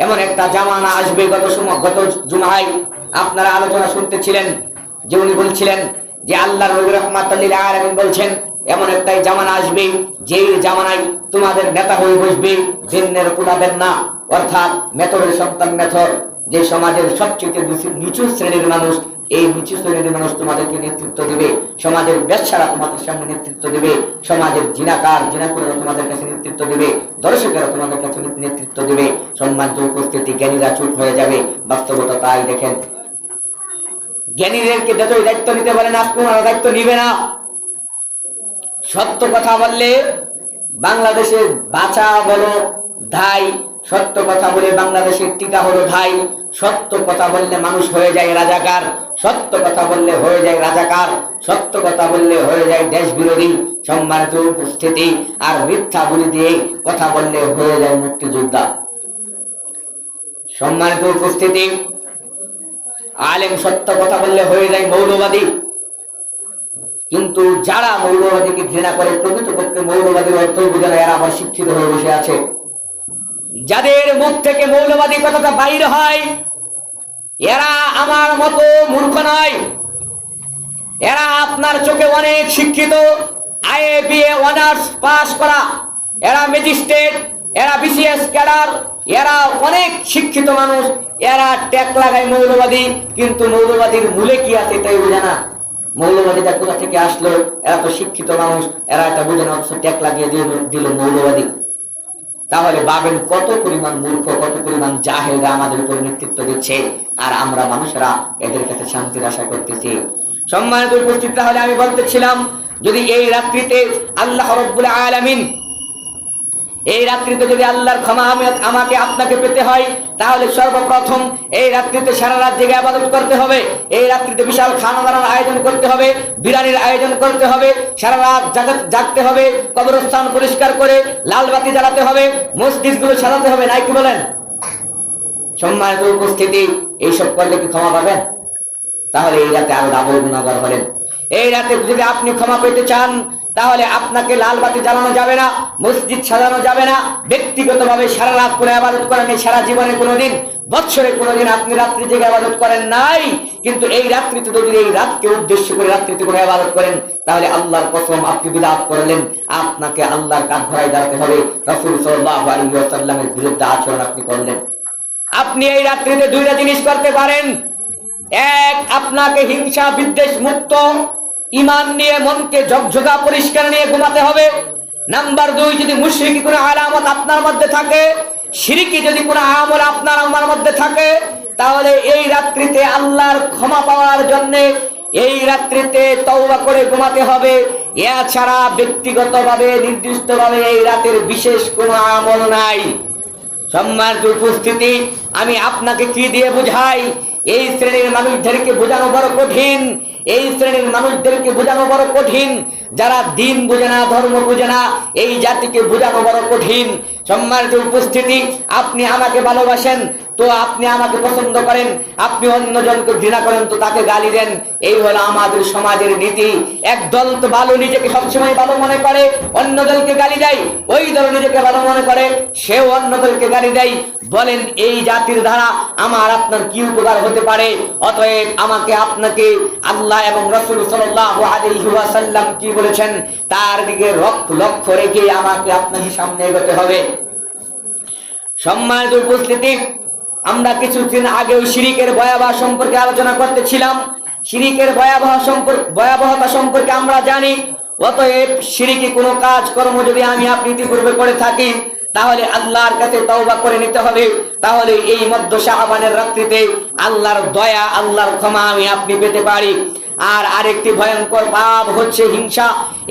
এমন একটা জামানা আসবে। গত জুমায় আপনারা আলোচনা শুনতেছিলেন যে উনি বলছিলেন যে আল্লাহর নবী রাহমাতাল লিল আলামিন বলছেন এমন একটাই জামানা আসবে যেই জামানায় তোমাদের নেতা হয়ে বসবে জিন্নের কুলাদের না, অর্থাৎ মেথরের সন্তান মেথর, যে সমাজের সবচেয়ে নিচু শ্রেণীর মানুষ, এই নিচু শ্রেণীর মানুষ তোমাদেরকে নেতৃত্ব দিবে। সমাজের ব্যবসারা তোমাদের সামনে নেতৃত্ব দিবে, সমাজের জিনাকুরেরা তোমাদের কাছে নেতৃত্ব দিবে, দর্শকেরা তোমাদের কাছে নেতৃত্ব দিবে। সম্মানিত উপস্থিতি, জ্ঞানীরা চুপ হয়ে যাবে। বাস্তবতা তাই। দেখেন, জ্ঞানীদেরকে যতই দায়িত্ব নিতে বলেন আজকে ওনারা দায়িত্ব নিবে না। সত্য কথা বললে বাংলাদেশের বাঁচা বলো ধাই, সত্য কথা বলে বাংলাদেশের টিকা হলো ধাই। সত্য কথা বললে মানুষ হয়ে যায় রাজাকার, সত্য কথা বললে হয়ে যায় রাজাকার, সত্য কথা বললে হয়ে যায় দেশ বিরোধী। সম্মানিত উপস্থিতি, আর মিথ্যা বলি দিয়ে কথা বললে হয়ে যায় মুক্তিযোদ্ধা। সম্মানিত উপস্থিতি, আলেম সত্য কথা বললে হয়ে যায় মৌলবাদী। কিন্তু যারা মৌলবাদীকে ঘৃণা করে, প্রকৃতপক্ষে মৌলবাদীর অর্থ বুঝে না, এরা আবার শিক্ষিত হয়ে বসে আছে। যাদের মুখ থেকে মৌলবাদী কথাটা বাইর হয় এরা আমার মতো মূর্খ নয়, এরা আপনার চোখে অনেক শিক্ষিত, আইএ বিএ অনার্স পাস করা, এরা ম্যাজিস্ট্রেট, এরা বিসিএস ক্যাডার, এরা অনেক শিক্ষিত মানুষ। এরা ট্যাগ লাগায় মৌলবাদী, কিন্তু মৌলবাদীর মূলে কি আছে তাই বোঝে না। মৌলবাদীটা কোথা থেকে আসলো? এরা তো শিক্ষিত মানুষ, এরা এটা বুঝে না, ট্যাগ লাগিয়ে দিল মৌলবাদী। তাহলে ভাবেন কত পরিমাণ মূর্খ, কত পরিমাণ জাহেলরা আমাদের উপর নেতৃত্ব দিচ্ছে, আর আমরা মানুষরা এদের কাছে শান্তির আশা করতেছি। সম্মানিত উপস্থিত, তাহলে আমি বলতেছিলাম, যদি এই রাত্রিতে আল্লাহ রাব্বুল আলামিন, এই রাত্রিতে যদি আল্লাহর ক্ষমা আমাকে আপনাকে পেতে হয়, তাহলে সর্বপ্রথম এই রাত্রিতে সারা রাত জেগে ইবাদত করতে হবে। এই রাত্রিতে বিশাল খানাদানার আয়োজন করতে হবে, বিরিয়ানির আয়োজন করতে হবে, সারা রাত জাগতে হবে, কবরস্থান পরিষ্কার করে লাল বাতি জ্বালাতে হবে, মসজিদগুলো সাজাতে হবে, নাই কি বলেন? সম্মানিত উপস্থিতি, এইসব করলে কি ক্ষমা পাবেন? তাহলে এই রাতে আরো ডাবল গুনাহগার হলেন। এই রাতে যদি আপনি ক্ষমা পেতে চান, তাহলে আপনাকে লাল বাতি জ্বালানো যাবে না, মসজিদ সাজানো যাবে না, ব্যক্তিগতভাবে সারা রাত করে ইবাদত করেন, সারা জীবনে কোনোদিন, বৎসরে কোনোদিন আপনি রাত্রি জেগে ইবাদত করেন নাই, কিন্তু এই রাত্রিতে যদি এই রাতকে উদ্দেশ্য করে রাত্রিতে করে ইবাদত করেন, তাহলে আল্লাহর কসম আপনি বিদআত করলেন। আপনাকে আল্লাহর কাঠ ধরায় দাঁড়াতে হবে। রাসূল সাল্লাল্লাহু আলাইহি ওয়াসাল্লামের বিরুদ্ধে আচরণ আপনি করলেন। আপনি এই রাত্রিতে দুইটা জিনিস করতে পারেন। এক, আপনাকে হিংসা বিদ্বেষ মুক্ত ঈমান নিয়ে, মনকে ঝকঝকা পরিষ্কার নিয়ে ঘুমাতে হবে। নাম্বার 2, যদি মুশরিকি কোনো আলামত আপনার মধ্যে থাকে, শিরকি যদি কোনো আমল আপনার আমার মধ্যে থাকে, তাহলে এই রাত্রিতে আল্লাহর ক্ষমা পাওয়ার জন্য এই রাত্রিতে তওবা করে ঘুমাতে হবে। এছাড়া ব্যক্তিগতভাবে নির্দিষ্টভাবে এই রাতের বিশেষ কোনো আমল নাই। সম্মানিত উপস্থিতি, আমি আপনাকে কি দিয়ে বুঝাই? এই শ্রেণীর মানুষদেরকে বোঝানো বড় কঠিন, এই শ্রেণীর মানুষদেরকে বোঝানো বড় কঠিন। যারা দিন বুঝে না, ধর্ম বুঝে না, এই জাতিকে বোঝানো বড় কঠিন। সম্মানিত উপস্থিতি, আপনি আমাকে ভালোবাসেন তো আপনি আমাকে পছন্দ করেন, আপনি অন্যজনকে ঘৃণা করেন তো তাকে গালি দেন। এই হলো আমাদের সমাজের নীতি। একদল তো ভালো, নিজেকে সবসময় ভালো মনে করে, অন্য দলকে গালি দেয়। ওই দল নিজেকে ভালো মনে করে, সেও অন্য দলকে গালি দেয়। বলেন এই জাতির দ্বারা আমার আপনার কি উপকার হতে পারে? অতএব আমাকে আপনাকে আল্লাহ এবং রাসূল সাল্লাল্লাহু আলাইহি ওয়াসাল্লাম কি বলেছেন তার দিকে লক্ষ্য রেখে আমাকে আপনাকে সামনে এগোতে হবে। সম্মানিত উপস্থিতি, আমরা কিছুদিন আগেও শিরকের ভয়াবহ সম্পর্কে আলোচনা করতেছিলাম। শিরকের ভয়াবহতা সম্পর্কে আমরা জানি। অতএব শিরকি কোনো কাজ কর্ম যদি আমি আপনি ইতিপূর্বে করে থাকি, তাহলে আল্লাহর কাছে তওবা করে নিতে হবে। তাহলে এই মধ্য শাবানের রাত্রিতে আল্লাহর দয়া, আল্লাহর ক্ষমা আমি আপনি পেতে পারি। আর আরেকটি ভয়ঙ্কর পাপ হচ্ছে হিংসা।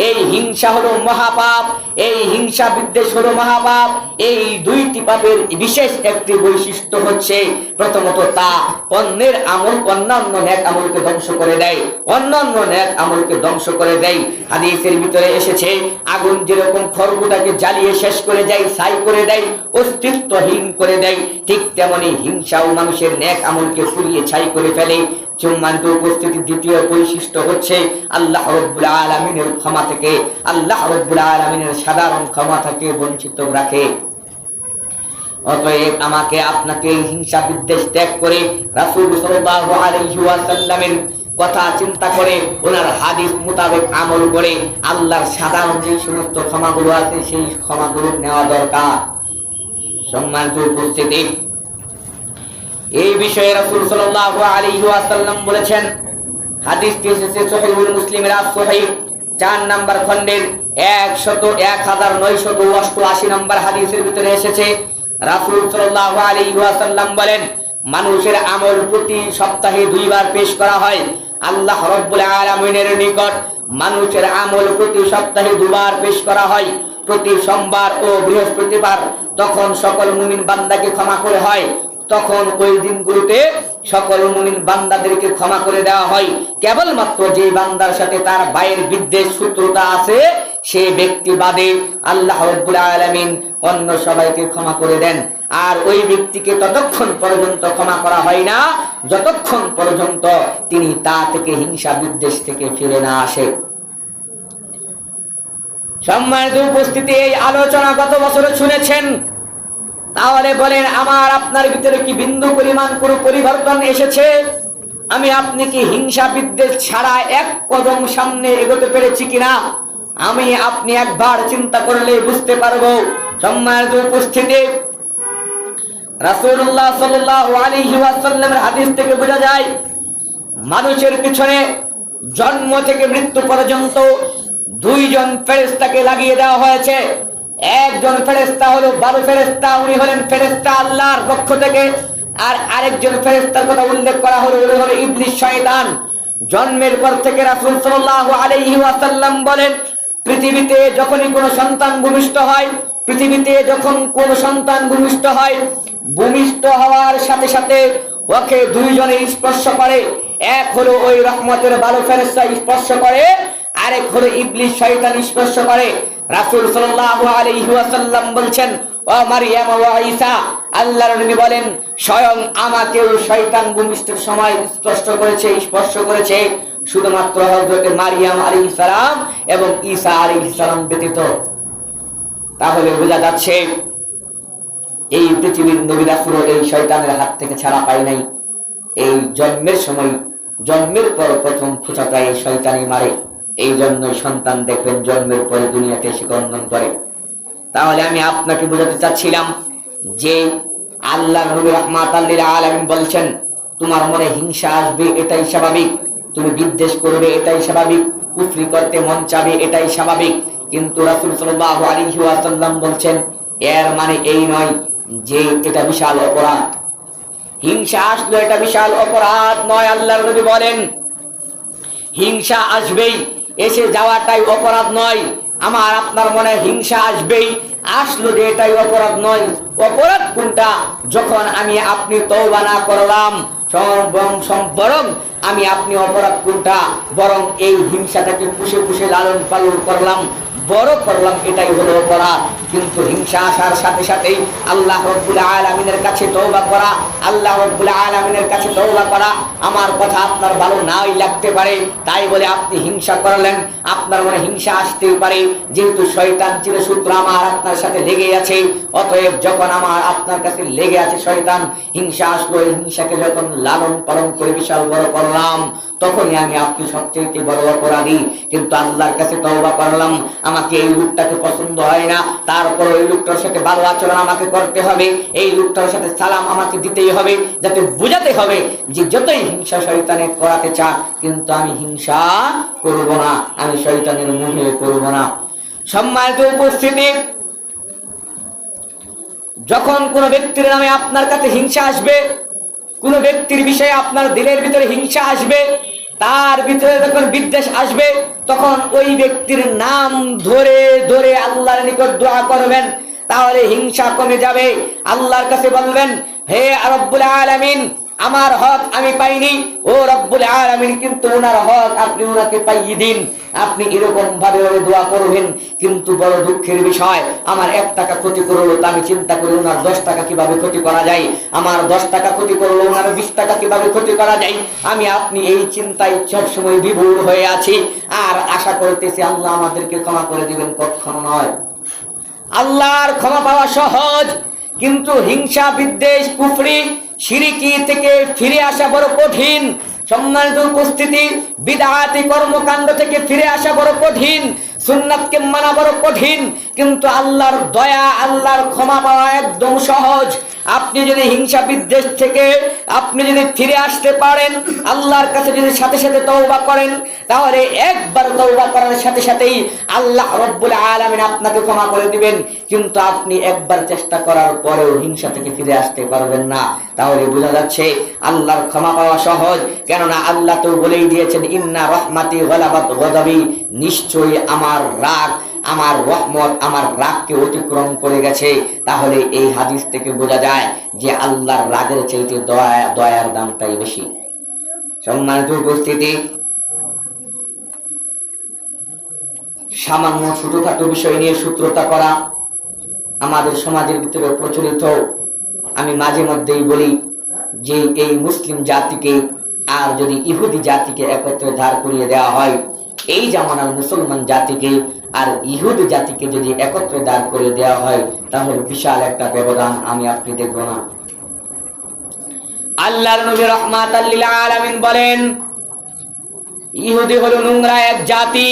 এই হিংসা হলো মহাপাপ, এই হিংসা বিদ্বেষ হলো মহাপাপ। এই দুইটি পাপের বিশেষ একটি বৈশিষ্ট্য হচ্ছে, প্রথমত তা অন্যের আমল, অন্যান্য নেক আমলকে ধ্বংস করে দেয়, অন্যান্য নেক আমলকে ধ্বংস করে দেয়। হাদিসের ভিতরে এসেছে, আগুন যেরকম খড়কুটাকে জ্বালিয়ে শেষ করে দেয়, ছাই করে দেয়, অস্তিত্বহীন করে দেয়, ঠিক তেমনি হিংসাও মানুষের নেক আমলকে পুড়িয়ে ছাই করে ফেলে। সম্মানিত উপস্থিতি, দ্বিতীয় বৈশিষ্ট্য হচ্ছে আল্লাহ রাব্বুল আলামিনের ক্ষমা থেকে, আল্লাহ রাব্বুল আলামিনের সাধারণ ক্ষমা থেকে বঞ্চিত রাখে। অতএব আমাকে আপনাকে হিংসা বিদ্বেষ ত্যাগ করে রাসূল সাল্লাল্লাহু আলাইহি ওয়াসাল্লামের কথা চিন্তা করে, ওনার হাদিস মোতাবেক আমল করে আল্লাহর সাধারণ যে সমস্ত ক্ষমাগুলো আছে সেই ক্ষমাগুলো নেওয়া দরকার। সম্মানিত উপস্থিতি, এই বিষয়ে রাসূল সাল্লাল্লাহু আলাইহি ওয়াসাল্লাম বলেছেন, হাদিসটি এসেছে সহিহুল মুসলিমের সহিহ 4 নম্বর খণ্ডের 1988 নম্বর হাদিসের ভিতরে এসেছে। রাসূল সাল্লাল্লাহু আলাইহি ওয়াসাল্লাম বলেন, মানুষের আমল প্রতি সপ্তাহে 2 বার পেশ করা হয় আল্লাহ রাব্বুল আলামিনের নিকট। মানুষের আমল প্রতি সপ্তাহে 2 বার পেশ করা হয়, প্রতি সোমবার ও বৃহস্পতিবার। তখন সকল মুমিন বান্দাকে ক্ষমা করে হয়, তখন ওই দিনগুলোতে সকল মুমিন বান্দাদেরকে ক্ষমা করে দেওয়া হয়। কেবলমাত্র যে বান্দার সাথে তার ভাইয়ের বিদ্বেষ শত্রুতা আছে সে ব্যক্তি বাদে আল্লাহ রাব্বুল আলামিন অন্য সবাইকে ক্ষমা করে দেন। আর ওই ব্যক্তিকে ততক্ষণ পর্যন্ত ক্ষমা করা হয় না যতক্ষণ পর্যন্ত তিনি তা থেকে হিংসা বিদ্বেষ থেকে ফিরে না আসে। সম্মানিত উপস্থিতি, এই আলোচনা গত বছরে শুনেছেন। তাহলে বলেন, আমার আপনার ভিতরে কি বিন্দু পরিমাণ কোনো পরিবর্তন এসেছে? আমি আপনি কি হিংসা বিদ্বেষ ছাড়া এক কদম সামনে এগোতে পেরেছি কিনা? আমি আপনি একবার চিন্তা করলে বুঝতে পারবো। সম্মানিত উপস্থিতি, রাসূলুল্লাহ সাল্লাল্লাহু আলাইহি ওয়াসাল্লামের হাদিস থেকে বোঝা যায়, মানুষের পিছনে জন্ম থেকে মৃত্যু পর্যন্ত 2 জন ফেরেশতাকে লাগিয়ে দেওয়া হয়েছে। একজন ফেরেশতা হলো বারো ফেরেশতা, উনি হলেন ফেরেশতা আল্লাহর পক্ষ থেকে। আর আরেকজন ফেরেশতার কথা উল্লেখ করা হলো, উনি হলো ইবলিস, শয়তান। জন্মের পর থেকে রাসূল সাল্লাল্লাহু আলাইহি ওয়াসাল্লাম বলেন, পৃথিবীতে যখনই কোনো সন্তান ভূমিষ্ঠ হয়, পৃথিবীতে যখন কোন সন্তান ভূমিষ্ঠ হয়, ভূমিষ্ঠ হওয়ার সাথে সাথে ওকে 2 জনে স্পর্শ করে। এক হলো ওই রহমতের বারো ফেরেশতা স্পর্শ করে, আরেক হলো ইবলিস, শয়তান স্পর্শ করে। রাসূল সাল্লাল্লাহু আলাইহি ওয়াসাল্লাম বলছেন, ও মারইয়াম ও ঈসা, আল্লাহর নবী বলেন, স্বয়ং আমাকেও শয়তান ভূমিষ্ঠের সময় স্পর্শ করেছে, শুধুমাত্র হযরত মারইয়াম আলাইহিস সালাম এবং ঈসা আলাইহিস সালাম ব্যতীত। তাহলে বোঝা যাচ্ছে এই পৃথিবীর নবী রাসূল এই শয়তানের হাত থেকে ছাড়া পায় নাই। এই জন্মের সময়, জন্মের পর প্রথম খোঁচাটা এই শয়তানই মারে। এই জন্যই সন্তান দেখবেন জন্মের পরে দুনিয়াতে এসে ক্রন্দন করে। তাহলে আমি আপনাকে বোঝাতে চাচ্ছিলাম যে আল্লাহ নবী রাহমাতাল লিল আলামিন বলছেন, তোমার মনে হিংসা আসবে, এটাই স্বাভাবিক। তুমি বিদ্বেষ করবে, এটাই স্বাভাবিক। কুফরি করতে মন চাবে, এটাই স্বাভাবিক। কিন্তু রাসূল সাল্লাল্লাহু আলাইহি ওয়াসাল্লাম বলছেন, এর মানে এই নয় যে এটা বিশাল অপরাধ। হিংসা আসলে এটা বিশাল অপরাধ নয়। আল্লাহর নবী বলেন, হিংসা আসবেই, এসে যাওয়াটাই অপরাধ নয়। আমার আপনার মনে হিংসা আসবেই, আসলো যে এটাই অপরাধ নয়। অপরাধ কোনটা? যখন আমি আপনি তওবা না করলাম, বরং আমি আপনি অপরাধ কোনটা? বরং এই হিংসাটাকে পুষে পুষে লালন পালন করলাম, বড় করলাম, এটাই হলো অপরাধ। কিন্তু হিংসা আসার সাথে সাথেই আল্লাহ রাব্বুল আলামিনের কাছে তওবা করা, আল্লাহ রাব্বুল আলামিনের কাছে তওবা করা। আমার কথা আপনার ভালো নাই লাগতে পারে, তাই বলে আপনি হিংসা করলেন। আপনার মনে হিংসা আসতেই পারে, যেহেতু শয়তান চিরসূত্র আমার আপনার সাথে লেগে আছে। অতএব যখন আমার আপনার কাছে লেগে আছে শয়তান, হিংসা আসলো, এই হিংসাকে যখন লালন পালন করে বিশাল বড় করলাম, তখনই আমি আপনি সবচেয়ে বড় অপরাধী। কিন্তু আল্লাহর কাছে তওবা করলাম, আমাকে এই লোকটাকে পছন্দ হয় না, তারপর ওই লোকটার সাথে ভালো আচরণ আমাকে করতে হবে, এই লোকটার সাথে সালাম আমাকে দিতেই হবে, যাতে বোঝাতে হবে যে যতই হিংসা শয়তানে করাতে চাক, কিন্তু আমি হিংসা করব না, আমি শয়তানের মুখে করব না। সম্মানিত উপস্থিতি, যখন কোনো ব্যক্তির নামে আপনার কাছে হিংসা আসবে, কোনো ব্যক্তির বিষয়ে আপনার দিলের ভিতরে হিংসা আসবে, তার ভিতরে যখন বিদ্বেষ আসবে, তখন ওই ব্যক্তির নাম ধরে ধরে আল্লাহর নিকট দোয়া করবেন, তাহলে হিংসা কমে যাবে। আল্লাহর কাছে বলবেন, হে রব্বুল আলামিন, আমার হক আমি পাইনি, ও রব্বুল আলামিন কিন্তু ওনার হক আপনি ওনাকে পাইয়ে দিন। আপনি এরকম ভাবে দোয়া করবেন। কিন্তু বড় দুঃখের বিষয়, আমার 1 টাকা ক্ষতি করলো, তা আমি চিন্তা করি ওনার 10 টাকা কিভাবে ক্ষতি করা যায়, আমার 10 টাকা ক্ষতি করলো, ওনার 20 টাকা কিভাবে ক্ষতি করা যায়। আমি আপনি এই চিন্তায় সবসময় বিভোর হয়ে আছি, আর আশা করতেছি আল্লাহ আমাদেরকে ক্ষমা করে দিবেন। কখনো নয়। আল্লাহর ক্ষমা পাওয়া সহজ, কিন্তু হিংসা, বিদ্বেষ, কুফরি, শিরকি থেকে ফিরে আসা বড় কঠিন। সম্মানিত উপস্থিতি, বিদআতি কর্মকাণ্ড থেকে ফিরে আসা বড় কঠিন, সুন্নাতকে মানা বড় কঠিন, কিন্তু আল্লাহর দয়া, আল্লাহর ক্ষমা পাওয়া একদম সহজ। আপনি যদি হিংসা বিদ্বেষ থেকে আপনি যদি ফিরে আসতে পারেন, আল্লাহর কাছে যদি সাথে সাথে তওবা করেন, তাহলে একবার তওবা করার সাথে সাথেই আল্লাহ রব্বুল আলামিন আপনাকে ক্ষমা করে দিবেন। কিন্তু আপনি একবার চেষ্টা করার পরেও হিংসা থেকে ফিরে আসতে পারবেন না। তাহলে বোঝা যাচ্ছে আল্লাহর ক্ষমা পাওয়া সহজ, কেননা আল্লাহ তো বলেই দিয়েছেন, ইন্না রহমাতি গালাবাত গদাবি, নিশ্চয়ই আমার রাগ, আমার রহমত আমার রাগকে অতিক্রম করে গেছে। তাহলে এই হাদিস থেকে বোঝা যায় যে আল্লাহর রাগের চাইতে দয়ার দামটাই বেশি। সম্মানিত উপস্থিতি, সামান্য ছোটখাটো বিষয় নিয়ে সূত্রতা করা আমাদের সমাজের ভিতরে প্রচলিত। আমি মাঝে মধ্যেই বলি যে এই মুসলিম জাতিকে আর যদি ইহুদি জাতিকে একত্রে দাঁড় করিয়ে দেওয়া হয়, এই জামানার মুসলমান জাতিকে আর ইহুদি জাতিকে যদি একত্রে দাঁড় করে দেওয়া হয়, তাহলে বিশাল একটা ব্যবধান আমি আপনি দেখব না। আল্লাহর নবী রাহমাতাল লিল আলামিন বলেন, ইহুদি হলো নোংরা এক জাতি।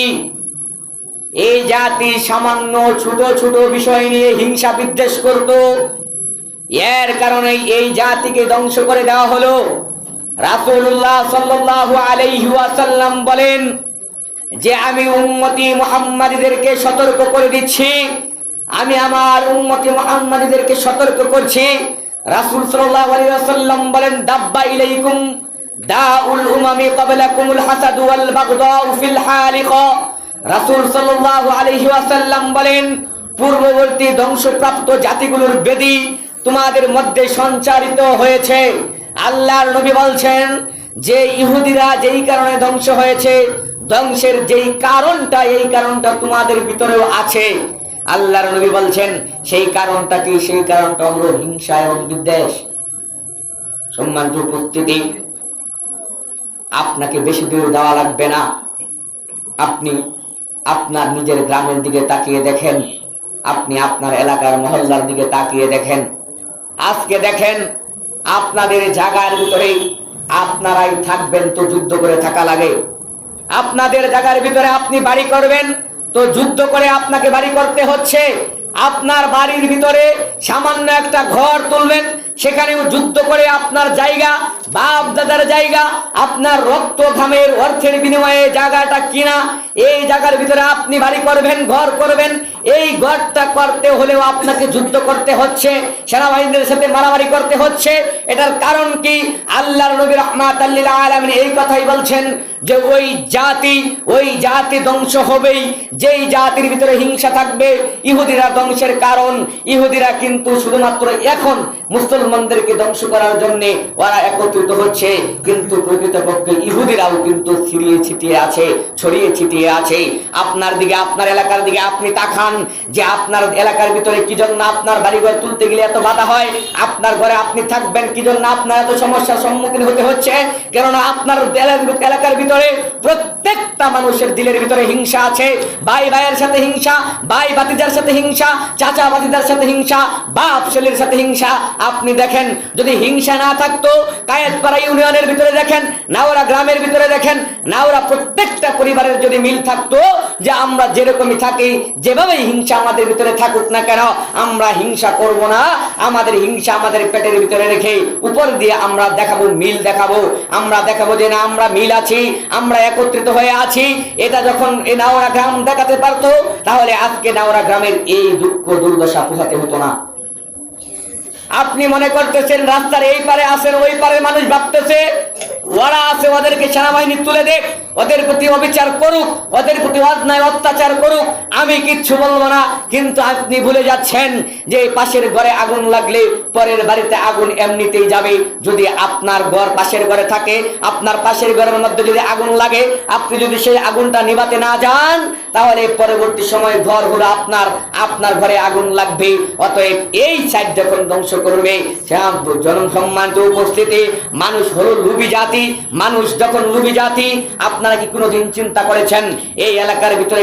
এই জাতি সামান্য ছোট ছোট বিষয় নিয়ে হিংসা বিদ্বেষ করত, এর কারণে এই জাতিকে ধ্বংস করে দেওয়া হলো। রাসূলুল্লাহ সাল্লাল্লাহু আলাইহি ওয়াসাল্লাম বলেন যে আমি উম্মতি মুহাম্মাদীদেরকে সতর্ক করে দিচ্ছি, আমি আমার উম্মতি মুহাম্মাদীদেরকে সতর্ক করছি। রাসূল সাল্লাল্লাহু আলাইহি ওয়াসাল্লাম বলেন, দাব্বা ইলাইকুম দাউল উমামি ক্বাবলাকুমুল হাসাদ ওয়াল বাগদাউ ফিল হালিকা। রাসূল সাল্লাল্লাহু আলাইহি ওয়াসাল্লাম বলেন, পূর্ববর্তী ধ্বংসপ্রাপ্ত জাতিগুলোর ব্যাধি তোমাদের মধ্যে সঞ্চারিত হয়েছে। আল্লাহর নবী বলছেন যে ইহুদিরা যেই কারণে ধ্বংস হয়েছে, ধ্বংসের যেই কারণটা, এই কারণটা তোমাদের ভিতরেও আছে। আল্লাহর নবী বলছেন সেই কারণটা কি? সেই কারণটা হলো হিংসা এবং বিদ্বেষ। সম্মানিত উপস্থিতি, আপনাকে বেশি দূর দেওয়া লাগবে না। আপনি আপনার নিজের গ্রামের দিকে তাকিয়ে দেখেন, আপনি আপনার এলাকার মহল্লার দিকে তাকিয়ে দেখেন। আজকে দেখেন আপনাদের জায়গার ভিতরে আপনারাই থাকবেন তো যুদ্ধ করে থাকা লাগে। আপনাদের জায়গার ভিতরে আপনি বাড়ি করবেন তো যুদ্ধ করে আপনাকে বাড়ি করতে হচ্ছে। আপনার বাড়ির ভিতরে সামান্য একটা ঘর তুলবেন, সেখানেও যুদ্ধ করে আপনার জায়গা, বাপ দাদার জায়গা, আপনার রক্ত ঘামের অর্থের বিনিময়ে জায়গাটা কিনা, এই জায়গার ভিতরে আপনি বাড়ি করবেন, ঘর করবেন। এই ঘরটা করতে হলেও আপনাকে যুদ্ধ করতে হচ্ছে, সেনাবাহিনীদের সাথে মারামারি করতে হচ্ছে। এটার কারণ কি? আল্লাহর নবী রাহমাতাল লিল আলামিন এই কথাই বলছেন যে ওই জাতি ধ্বংস হবেই যেই জাতির ভিতরে হিংসা থাকবে। ইহুদিরা ধ্বংসের কারণ। ইহুদিরা কিন্তু শুধুমাত্র এখন মুসলমানদেরকে ধ্বংস করার জন্য ওরা একত্রিত হচ্ছে, কিন্তু প্রকৃতপক্ষে ইহুদিরাও কিন্তু ছড়িয়ে ছিটিয়ে আছে। আপনার দিকে, আপনার এলাকার দিকে আপনি তাকান যে আপনার এলাকার ভিতরে কি জন্য আপনার বাড়িঘর তুলতে গেলে এত বাধা হয়, আপনার ঘরে আপনি থাকবেন কি জন্য আপনার এত সমস্যার সম্মুখীন হতে হচ্ছে। কেননা আপনার এলাকার ভিতরে প্রত্যেকটা মানুষের দিলের ভিতরে হিংসা আছে। ভাই ভাইয়ের সাথে হিংসা, ভাই ভাতিজার সাথে হিংসা, চাচা ভাতিজার সাথে হিংসা, বাপ ছেলের সাথে হিংসা। আপনি দেখেন যদি হিংসা না থাকতো, কায়েতপাড়া ইউনিয়নের ভিতরে দেখেন, নাওরা গ্রামের ভিতরে দেখেন, নাওরা প্রত্যেকটা পরিবারের যদি মিল থাকতো, যে আমরা যেরকমই থাকি, যেভাবেই হিংসা আমাদের ভিতরে থাকুক না কেন, আমরা হিংসা করব না। আমাদের হিংসা আমাদের পেটের ভিতরে রেখে উপর দিয়ে আমরা দেখাবো মিল, আমরা দেখাবো যে না আমরা মিল আছি, আমরা একত্রিত হয়ে আছি। এটা যখন এই নাওরা গ্রাম দেখাতে পারতো, তাহলে আজকে নাওরা গ্রামের এই দুঃখ দুর্দশা পোহাতে হতো না। আপনি মনে করতেছেন রাস্তার এই পারে আছেন, ওই পারে মানুষ ভাবতেছে ওরা আছে ওদেরকে সেনাবাহিনী তুলে দেখ, ওদের প্রতি অবিচার করুক, ওদের প্রতি অন্যায় অত্যাচার করুক, আমি কিচ্ছু বলবো না। কিন্তু আপনি ভুলে যাচ্ছেন যে পাশের ঘরে আগুন লাগলে পরের বাড়িতে আগুন এমনিতেই যাবে। যদি আপনার ঘর পাশের ঘরে থাকে, আপনার পাশের ঘরের মধ্যে যদি আগুন লাগে, আপনি যদি সেই আগুনটা নিভাতে না যান, তাহলে পরবর্তী সময় ঘর হলো আপনার ঘরে আগুন লাগবে। অতএব এই সাইড যখন ধ্বংস করবে, জনসম্মানিত উপস্থিতি, মানুষ হলো লুবি জাতি। মানুষ যখন লুবি জাতি, আপনারা কি কোনোদিন চিন্তা করেছেন এই এলাকার ভিতরে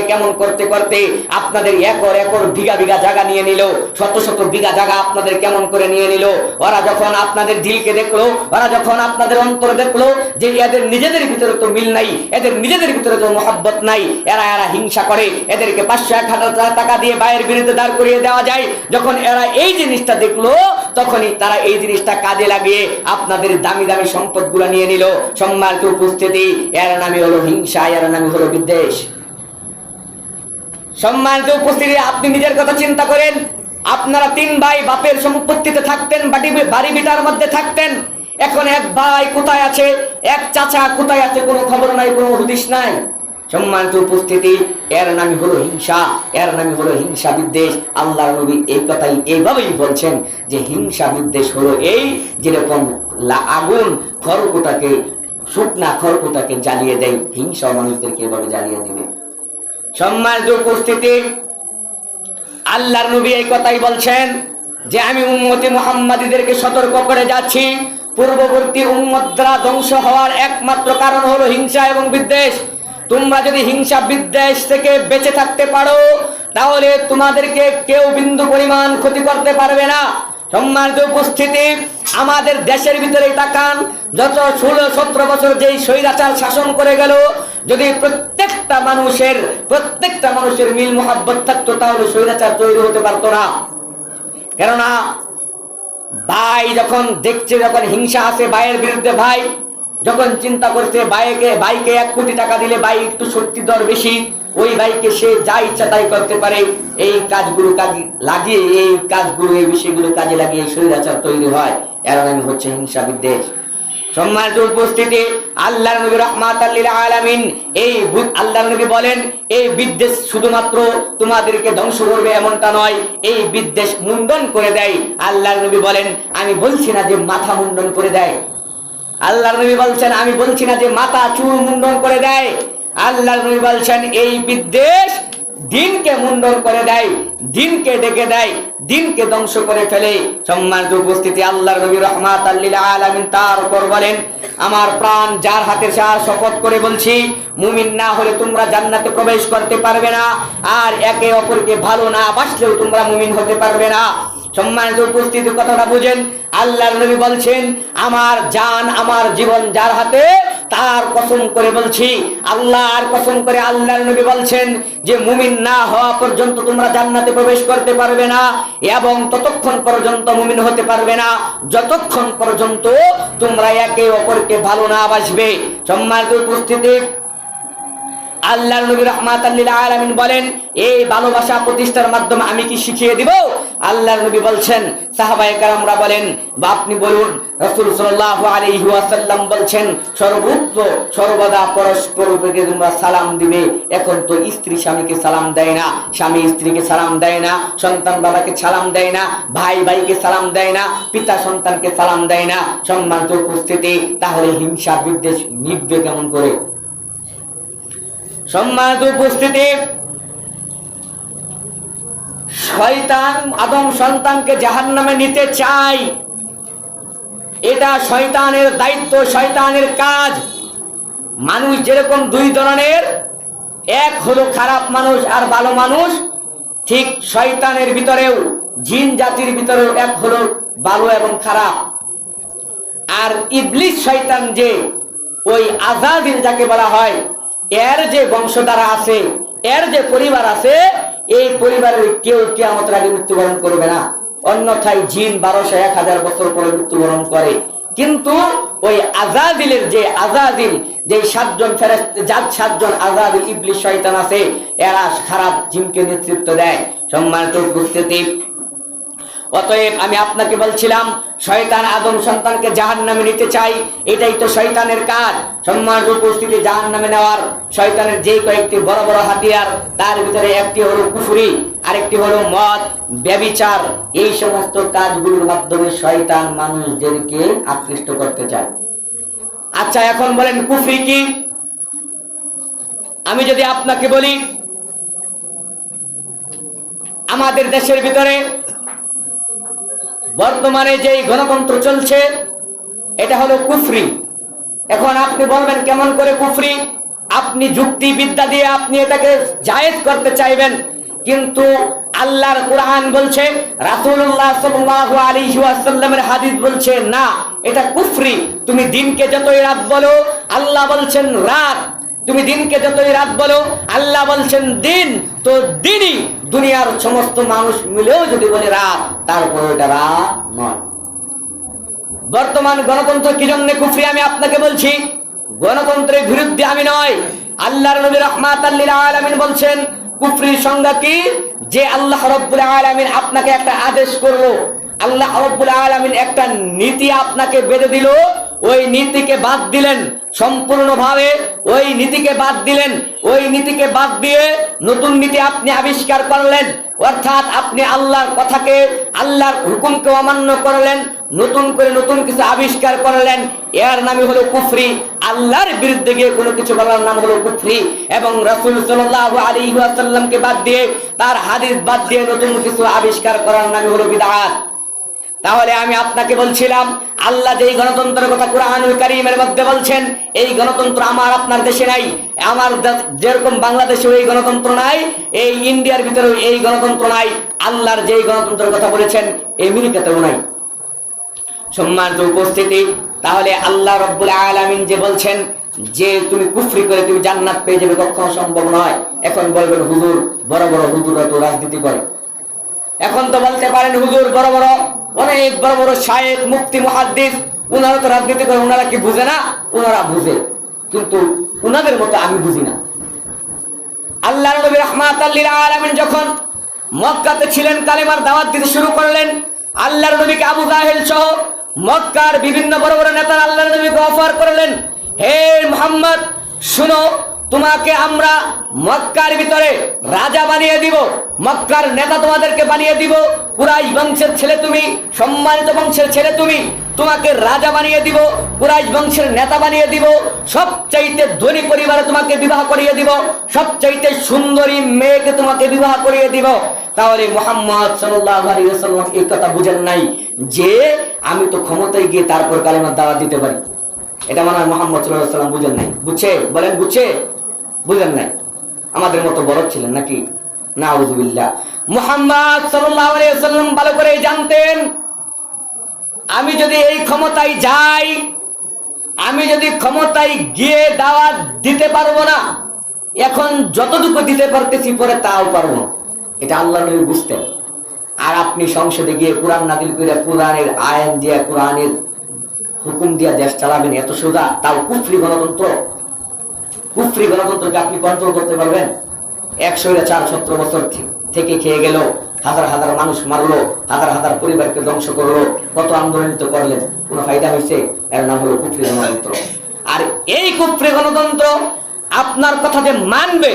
কেমন করতে করতে আপনাদের একর একর বিঘা বিঘা জায়গা নিয়ে নিল, শত শত বিঘা জায়গা আপনাদের কেমন করে নিয়ে নিল? ওরা যখন আপনাদের দিলকে দেখলো, ওরা যখন আপনাদের অন্তর দেখলো যে এদের নিজেদের ভিতরে তো মিল নাই, এদের নিজেদের ভিতরে তো মহব্বত নাই, এরা হিংসা করে, এদেরকে 500-1000 টাকা দিয়ে বাইরের বিরুদ্ধে দাঁড় করিয়ে দেওয়া যায়। যখন এরা এই জিনিসটা দেখলো, তখনই তারা এই জিনিসটা কাজে লাগিয়ে আপনাদের দামি দামি সম্পদগুলো নিয়ে নিল। সম্মানিত উপস্থিতি, এর নামই হলো হিংসা, এর নামই হলো বিদ্বেষ। সম্মানিত উপস্থিতি, আপনি নিজের কথা চিন্তা করেন। আপনারা 3 ভাই বাপের সম্পত্তিতে থাকতেন, বাড়ি ভিটার মধ্যে থাকতেন। এখন এক ভাই কোথায় আছে, এক চাচা কোথায় আছে, কোনো খবর নাই, কোনো হুদিস নাই। সম্মানিত উপস্থিতি, এর নামই হলো হিংসা, এর নামই হলো হিংসা বিদ্বেষ। আল্লাহর নবী এই কথাই এইভাবেই বলছেন যে হিংসা বিদ্বেষ হলো এই, যেরকম আগুন খড়কুটাকে, শুকনা খড়কুটাকে জ্বালিয়ে দেয়, হিংসা মানুষদেরকে এভাবে জ্বালিয়ে দিবে। সম্মানিত উপস্থিতি, আল্লাহর নবী এই কথাই বলছেন যে আমি উম্মতে মুহাম্মাদীদেরকে সতর্ক করে যাচ্ছি, পূর্ববর্তী উম্মতরা ধ্বংস হওয়ার একমাত্র কারণ হলো হিংসা এবং বিদ্বেষ। তোমরা যদি হিংসা বিদ্বেষ থেকে বেঁচে থাকতে পারো, তাহলে তোমাদেরকে কেউ বিন্দু পরিমাণ ক্ষতি করতে পারবে না। সম্মানিত উপস্থিতি, আমাদের দেশের ভিতরে তাকান, যত 16-17 বছর যেই স্বৈরাচার শাসন করে গেল, যদি প্রত্যেকটা মানুষের মিল মোহাব্বত থাকতো, তাহলে স্বৈরাচার তৈরি হতে পারতো না। কেননা ভাই যখন দেখছে, যখন হিংসা আছে ভাইয়ের বিরুদ্ধে, ভাই যখন চিন্তা করছে বাইকে 1 কোটি টাকা দিলে ভাই একটু শক্তি দর বেশি, ওই ভাইকে সে যা ইচ্ছা তাই করতে পারে, এই কাজগুলো লাগিয়ে, এই বিষয়গুলো কাজে লাগিয়ে স্বৈরাচার তৈরি হয়। এর নাম হচ্ছে হিংসা বিদ্বেষ। সম্মানিত উপস্থিতি, আল্লাহর নবী রাহমাতাল লিল আলামিন, আল্লাহর নবী বলেন এই বিদ্বেষ শুধুমাত্র তোমাদেরকে ধ্বংস করবে এমনটা নয়, এই বিদ্বেষ মুন্ডন করে দেয়। আল্লাহর নবী বলেন, আমি বলছি না যে মাথা মুন্ডন করে দেয়। আল্লাহর নবী বলছেন, আমি বলছি না যে মাথা চুল মুন্ডন করে দেয়। আল্লাহর নবী বলছেন এই বিদ্বেষ দিনকে মুন্ডন করে দেয়, দিনকে ডেকে দেয়, দিনকে ধ্বংস করে ফেলে। সম্মানিত উপস্থিতি, আল্লাহর নবী রাহমাতাল লিল আলামিন তার উপর বলেন, আমার প্রাণ যার হাতে সার শপথ করে বলছি, মুমিন না হলে তোমরা জান্নাতে প্রবেশ করতে পারবে না, আর একে অপরকে ভালো না বাসলেও তোমরা মুমিন হতে পারবে না। সম্মানিত উপস্থিতি, কথাটা বুঝেন। আল্লাহর নবী বলছেন, আমার জান, আমার জীবন যার হাতে, তার কসম করে বলছি, আল্লাহর কসম করে আল্লাহর নবী বলছেন যে মুমিন না হওয়া পর্যন্ত তোমরা জান্নাতে প্রবেশ করতে পারবে না, এবং ততক্ষণ পর্যন্ত মুমিন হতে পারবে না যতক্ষণ পর্যন্ত তোমরা একে অপরকে ভালো না বাসবে। সম্মানিত উপস্থিতি, আল্লাহর নবী রাহমাতাল লিল আলামিন বলেন, এই ভালোবাসা প্রতিষ্ঠার মাধ্যমে আমি কি শিখিয়ে দিব? আল্লাহর নবী বলছেন, সাহাবায়ে কেরামরা বলেন, বা আপনি বলুন। রাসূল সাল্লাল্লাহু আলাইহি ওয়াসাল্লাম বলছেন, সর্বদা পরস্পরকে তোমরা সালাম দিবে। এখন তো স্ত্রী স্বামীকে সালাম দেয় না, স্বামী স্ত্রীকে সালাম দেয় না, সন্তান বাবাকে সালাম দেয় না, ভাই ভাইকে সালাম দেয় না, পিতা সন্তানকে সালাম দেয় না। সম্মানিত উপস্থিতি, তাহলে হিংসা বিদ্বেষ নিভবে কেমন করে? সম্মানিত উপস্থিতি, শয়তান আদম সন্তানকে জাহান্নামে নিতে চায়, এটা শয়তানের দায়িত্ব, শয়তানের কাজ। মানুষ যেরকম 2 ধরনের, এক হলো খারাপ মানুষ আর ভালো মানুষ, ঠিক শয়তানের ভিতরেও, জিন জাতির ভিতরেও এক হলো ভালো এবং খারাপ। আর ইবলিস শয়তান, যে ওই আযাজিল যাকে বলা হয়, এর যে বংশধারা আছে, এর যে পরিবার আছে, এই পরিবারের কেউ কিয়ামতের আগে মৃত্যুবরণ করবে না। অন্যথায় জিন 1200-1000 বছর পরে মৃত্যুবরণ করে। কিন্তু ওই আযাজিলের যে 7জন ফেরেশতা, 7জন আযাজিল ইবলিস শয়তান আছে, এরা খারাপ জিনকে নেতৃত্ব দেয়। সম্মানিত উপস্থিতি, অতএব আমি আপনাকে বলছিলাম, শয়তান আদম সন্তানকে জাহান্নামে নিতে চাই, এটাই তো শয়তানের কাজ। সম্মানিত উপস্থিতি, জাহান্নামে নেওয়ার শয়তানের যে কয়েকটি বড় বড় হাতিয়ার, তার ভিতরে একটি হলো কুফরি, আরেকটি হলো মদ, ব্যভিচার। এই সমস্ত কাজগুলোর মাধ্যমে শয়তান মানুষদেরকে আকৃষ্ট করতে চায়। আচ্ছা, এখন বলেন কুফরি কি? আমি যদি আপনাকে বলি, আমাদের দেশের ভিতরে বর্তমানে যে গণতন্ত্র চলছে, এটা হলো কুফরি। এখন আপনি বলবেন কেমন করে কুফরি? আপনি যুক্তিবিদ্যা দিয়ে আপনি এটাকে জায়েজ করতে চাইবেন, কিন্তু আল্লাহর কোরআন বলছে, রাসূলুল্লাহ সাল্লাল্লাহু আলাইহি ওয়াসাল্লামের হাদিস বলছে না, এটা কুফরি। তুমি দিনকে যতই রাত বলো, আল্লাহ বলছেন রাত। তুমি দিনকে যতই রাত বলো, আল্লাহ বলছেন দিন। তো দিনই দুনিয়ার সমস্ত মানুষ মিলেও যদি বলে রাত, তারপর এটা রাত নয়। বর্তমান গণতন্ত্র কি জন্য কুফরি আমি আপনাকে বলছি। গণতন্ত্রের বিরুদ্ধে আমি নয়, আল্লাহর নবী রাহমাতাল লিল আলামিন বলছেন কুফরির সংজ্ঞা কি? যে আল্লাহ রাব্বুল আলামিন আপনাকে একটা আদেশ করলো, আল্লাহ রাব্বুল আলামিন একটা নীতি আপনাকে বেঁধে দিল, ওই নীতিকে বাদ দিলেন সম্পূর্ণভাবে, ওই নীতিকে বাদ দিলেন, ওই নীতিকে বাদ দিয়ে নতুন নীতি আপনি আবিষ্কার করলেন। অর্থাৎ আপনি আল্লাহর কথাকে, আল্লাহর হুকুমকে অমান্য করলেন, নতুন করে নতুন কিছু আবিষ্কার করলেন, এর নামই হলো কুফরি। আল্লাহর বিরুদ্ধে গিয়ে কোনো কিছু বলার নাম হলো কুফরি। এবং রাসূল সাল্লাল্লাহু আলাইহি ওয়াসাল্লামকে বাদ দিয়ে, তার হাদিস বাদ দিয়ে নতুন কিছু আবিষ্কার করার নামই হলো বিদআত। তাহলে আমি আপনাকে বলছিলাম, আল্লাহ যেই গণতন্ত্রের কথা কুরআনুল কারীমের মধ্যে বলছেন, এই গণতন্ত্র আমার আপনার দেশে নাই। আমার যেরকম বাংলাদেশে এই গণতন্ত্র নাই, এই ইন্ডিয়ার ভিতরে এই গণতন্ত্র নাই। আল্লাহর যেই গণতন্ত্রের কথা বলেছেন, আমেরিকাতেও নাই। সম্মানিত উপস্থিতি, তাহলে আল্লাহ রাব্বুল আলামিন যে বলছেন যে তুমি কুফরি করে তুমি জান্নাত পেয়ে যাবে, কখনো সম্ভব নয়। এখন বলবেন হুজুর, বড় বড় হুজুররা তো রাজনীতি করে। এখন তো বলতে পারেন হুজুর, বড় বড় অনেক বড় বড় শায়েখ, মুফতি, মুহাদ্দিস, ওনারা তো রাজনীতি করে, ওনারা কি বুঝে না? ওনারা বুঝে, কিন্তু ওনাদের মতো আমি বুঝি না। আল্লাহর নবী রাহমাতাল লিল আলামিন যখন মক্কাতে ছিলেন, কালেমার দাওয়াত দিতে শুরু করলেন, আল্লাহর নবীকে আবু জাহেল সহ মক্কার বিভিন্ন বড় বড় নেতারা আল্লাহর নবীকে অফার করলেন, হে মুহাম্মদ শুনো, তোমাকে আমরা মক্কার ভিতরে রাজা বানিয়ে দিব, মক্কার নেতা তোমাদেরকে বানিয়ে দিব, কুরাইশ বংশের ছেলে তুমি, সম্মানিত বংশের ছেলে তুমি, তোমাকে রাজা বানিয়ে দিব, কুরাইশ বংশের নেতা বানিয়ে দিব, সবচাইতে ধনী পরিবারে তোমাকে বিবাহ করিয়ে দিব, সবচাইতে সুন্দরী মেয়েকে তোমাকে বিবাহ করিয়ে দিব। তাহলে মুহাম্মদ সাল্লাল্লাহু আলাইহি ওয়াসাল্লাম এই কথা বুঝেন নাই যে আমি তো ক্ষমতায় গিয়ে তারপর কালেমার দাওয়াত দিতে পারি। এটা মনে হয় মুহাম্মদ সাল্লাল্লাহু আলাইহি ওয়াসাল্লাম বুঝেন নাই। বুঝছে? বলেন বুঝছে? বুঝেন নাই? আমাদের মতো বড় ছিলেন নাকি? নাউযুবিল্লাহ। মুহাম্মদ সাল্লাল্লাহু আলাইহি ওয়াসাল্লাম ভালো করে জানতেন, আমি যদি এই ক্ষমতায় যাই, আমি যদি ক্ষমতায় গিয়ে দাওয়াত দিতে পারবো না, এখন যতটুকু দিতে পারতেছি পরে তাও পারবো না। এটা আল্লাহ নবী বুঝতেন। আর আপনি সংসদে গিয়ে কোরআন নাযিল করে কোরআনের আইন দিয়ে, কোরআনের হুকুম দিয়া দেশ চালাবেন, এত সোজা? তাও কুফরি গণতন্ত্র। কুফরি গণতন্ত্রকে আপনি কন্ট্রোল করতে পারবেন? 104 বছর থেকে খেয়ে গেল, হাজার হাজার মানুষ মারলো, হাজার হাজার পরিবারকে ধ্বংস করলো, কত আন্দোলনিত করলেন, কোনো ফায়দা হয়েছে? এর নাম হলো কুফরি গণতন্ত্র। আর এই কুফরি গণতন্ত্র আপনার কথা যে মানবে,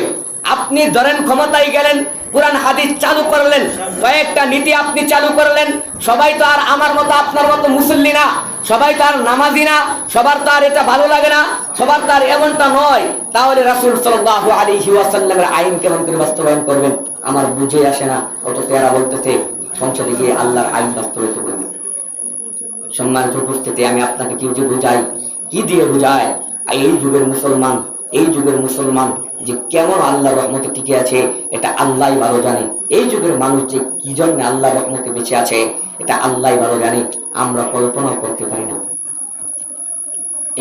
আপনি ধরেন ক্ষমতায় গেলেন, কোরআন হাদিস চালু করলেন, কয়েকটা নীতি আপনি চালু করলেন, সবাই তো আর আমার মতো আপনার মতো মুসল্লি না, সবাই তো আর নামাজি না, সবার তো আর এটা ভালো লাগে না, সবার তো আর এমনটা নয়। তাহলে রাসূল সাল্লাল্লাহু আলাইহি ওয়াসাল্লামের আইন কেমন করে বাস্তবায়ন করবেন? আমার বুঝে আসে না। অত তেরা বলতেছে সংসদে গিয়ে আল্লাহর আইন বাস্তবায়িত করবে। সম্মানিত উপস্থিতি, আমি আপনাকে কি যে বুঝাই, কি দিয়ে বুঝায়? এই যুগের মুসলমান, এই যুগের মুসলমান যে কেমন আল্লাহর রহমতে টিকে আছে, এটা আল্লাহই ভালো জানে। এই যুগের মানুষ যে কি জন্য আল্লাহর রহমতে বেঁচে আছে, এটা আল্লাহই ভালো জানে, আমরা কল্পনাও করতে পারি না।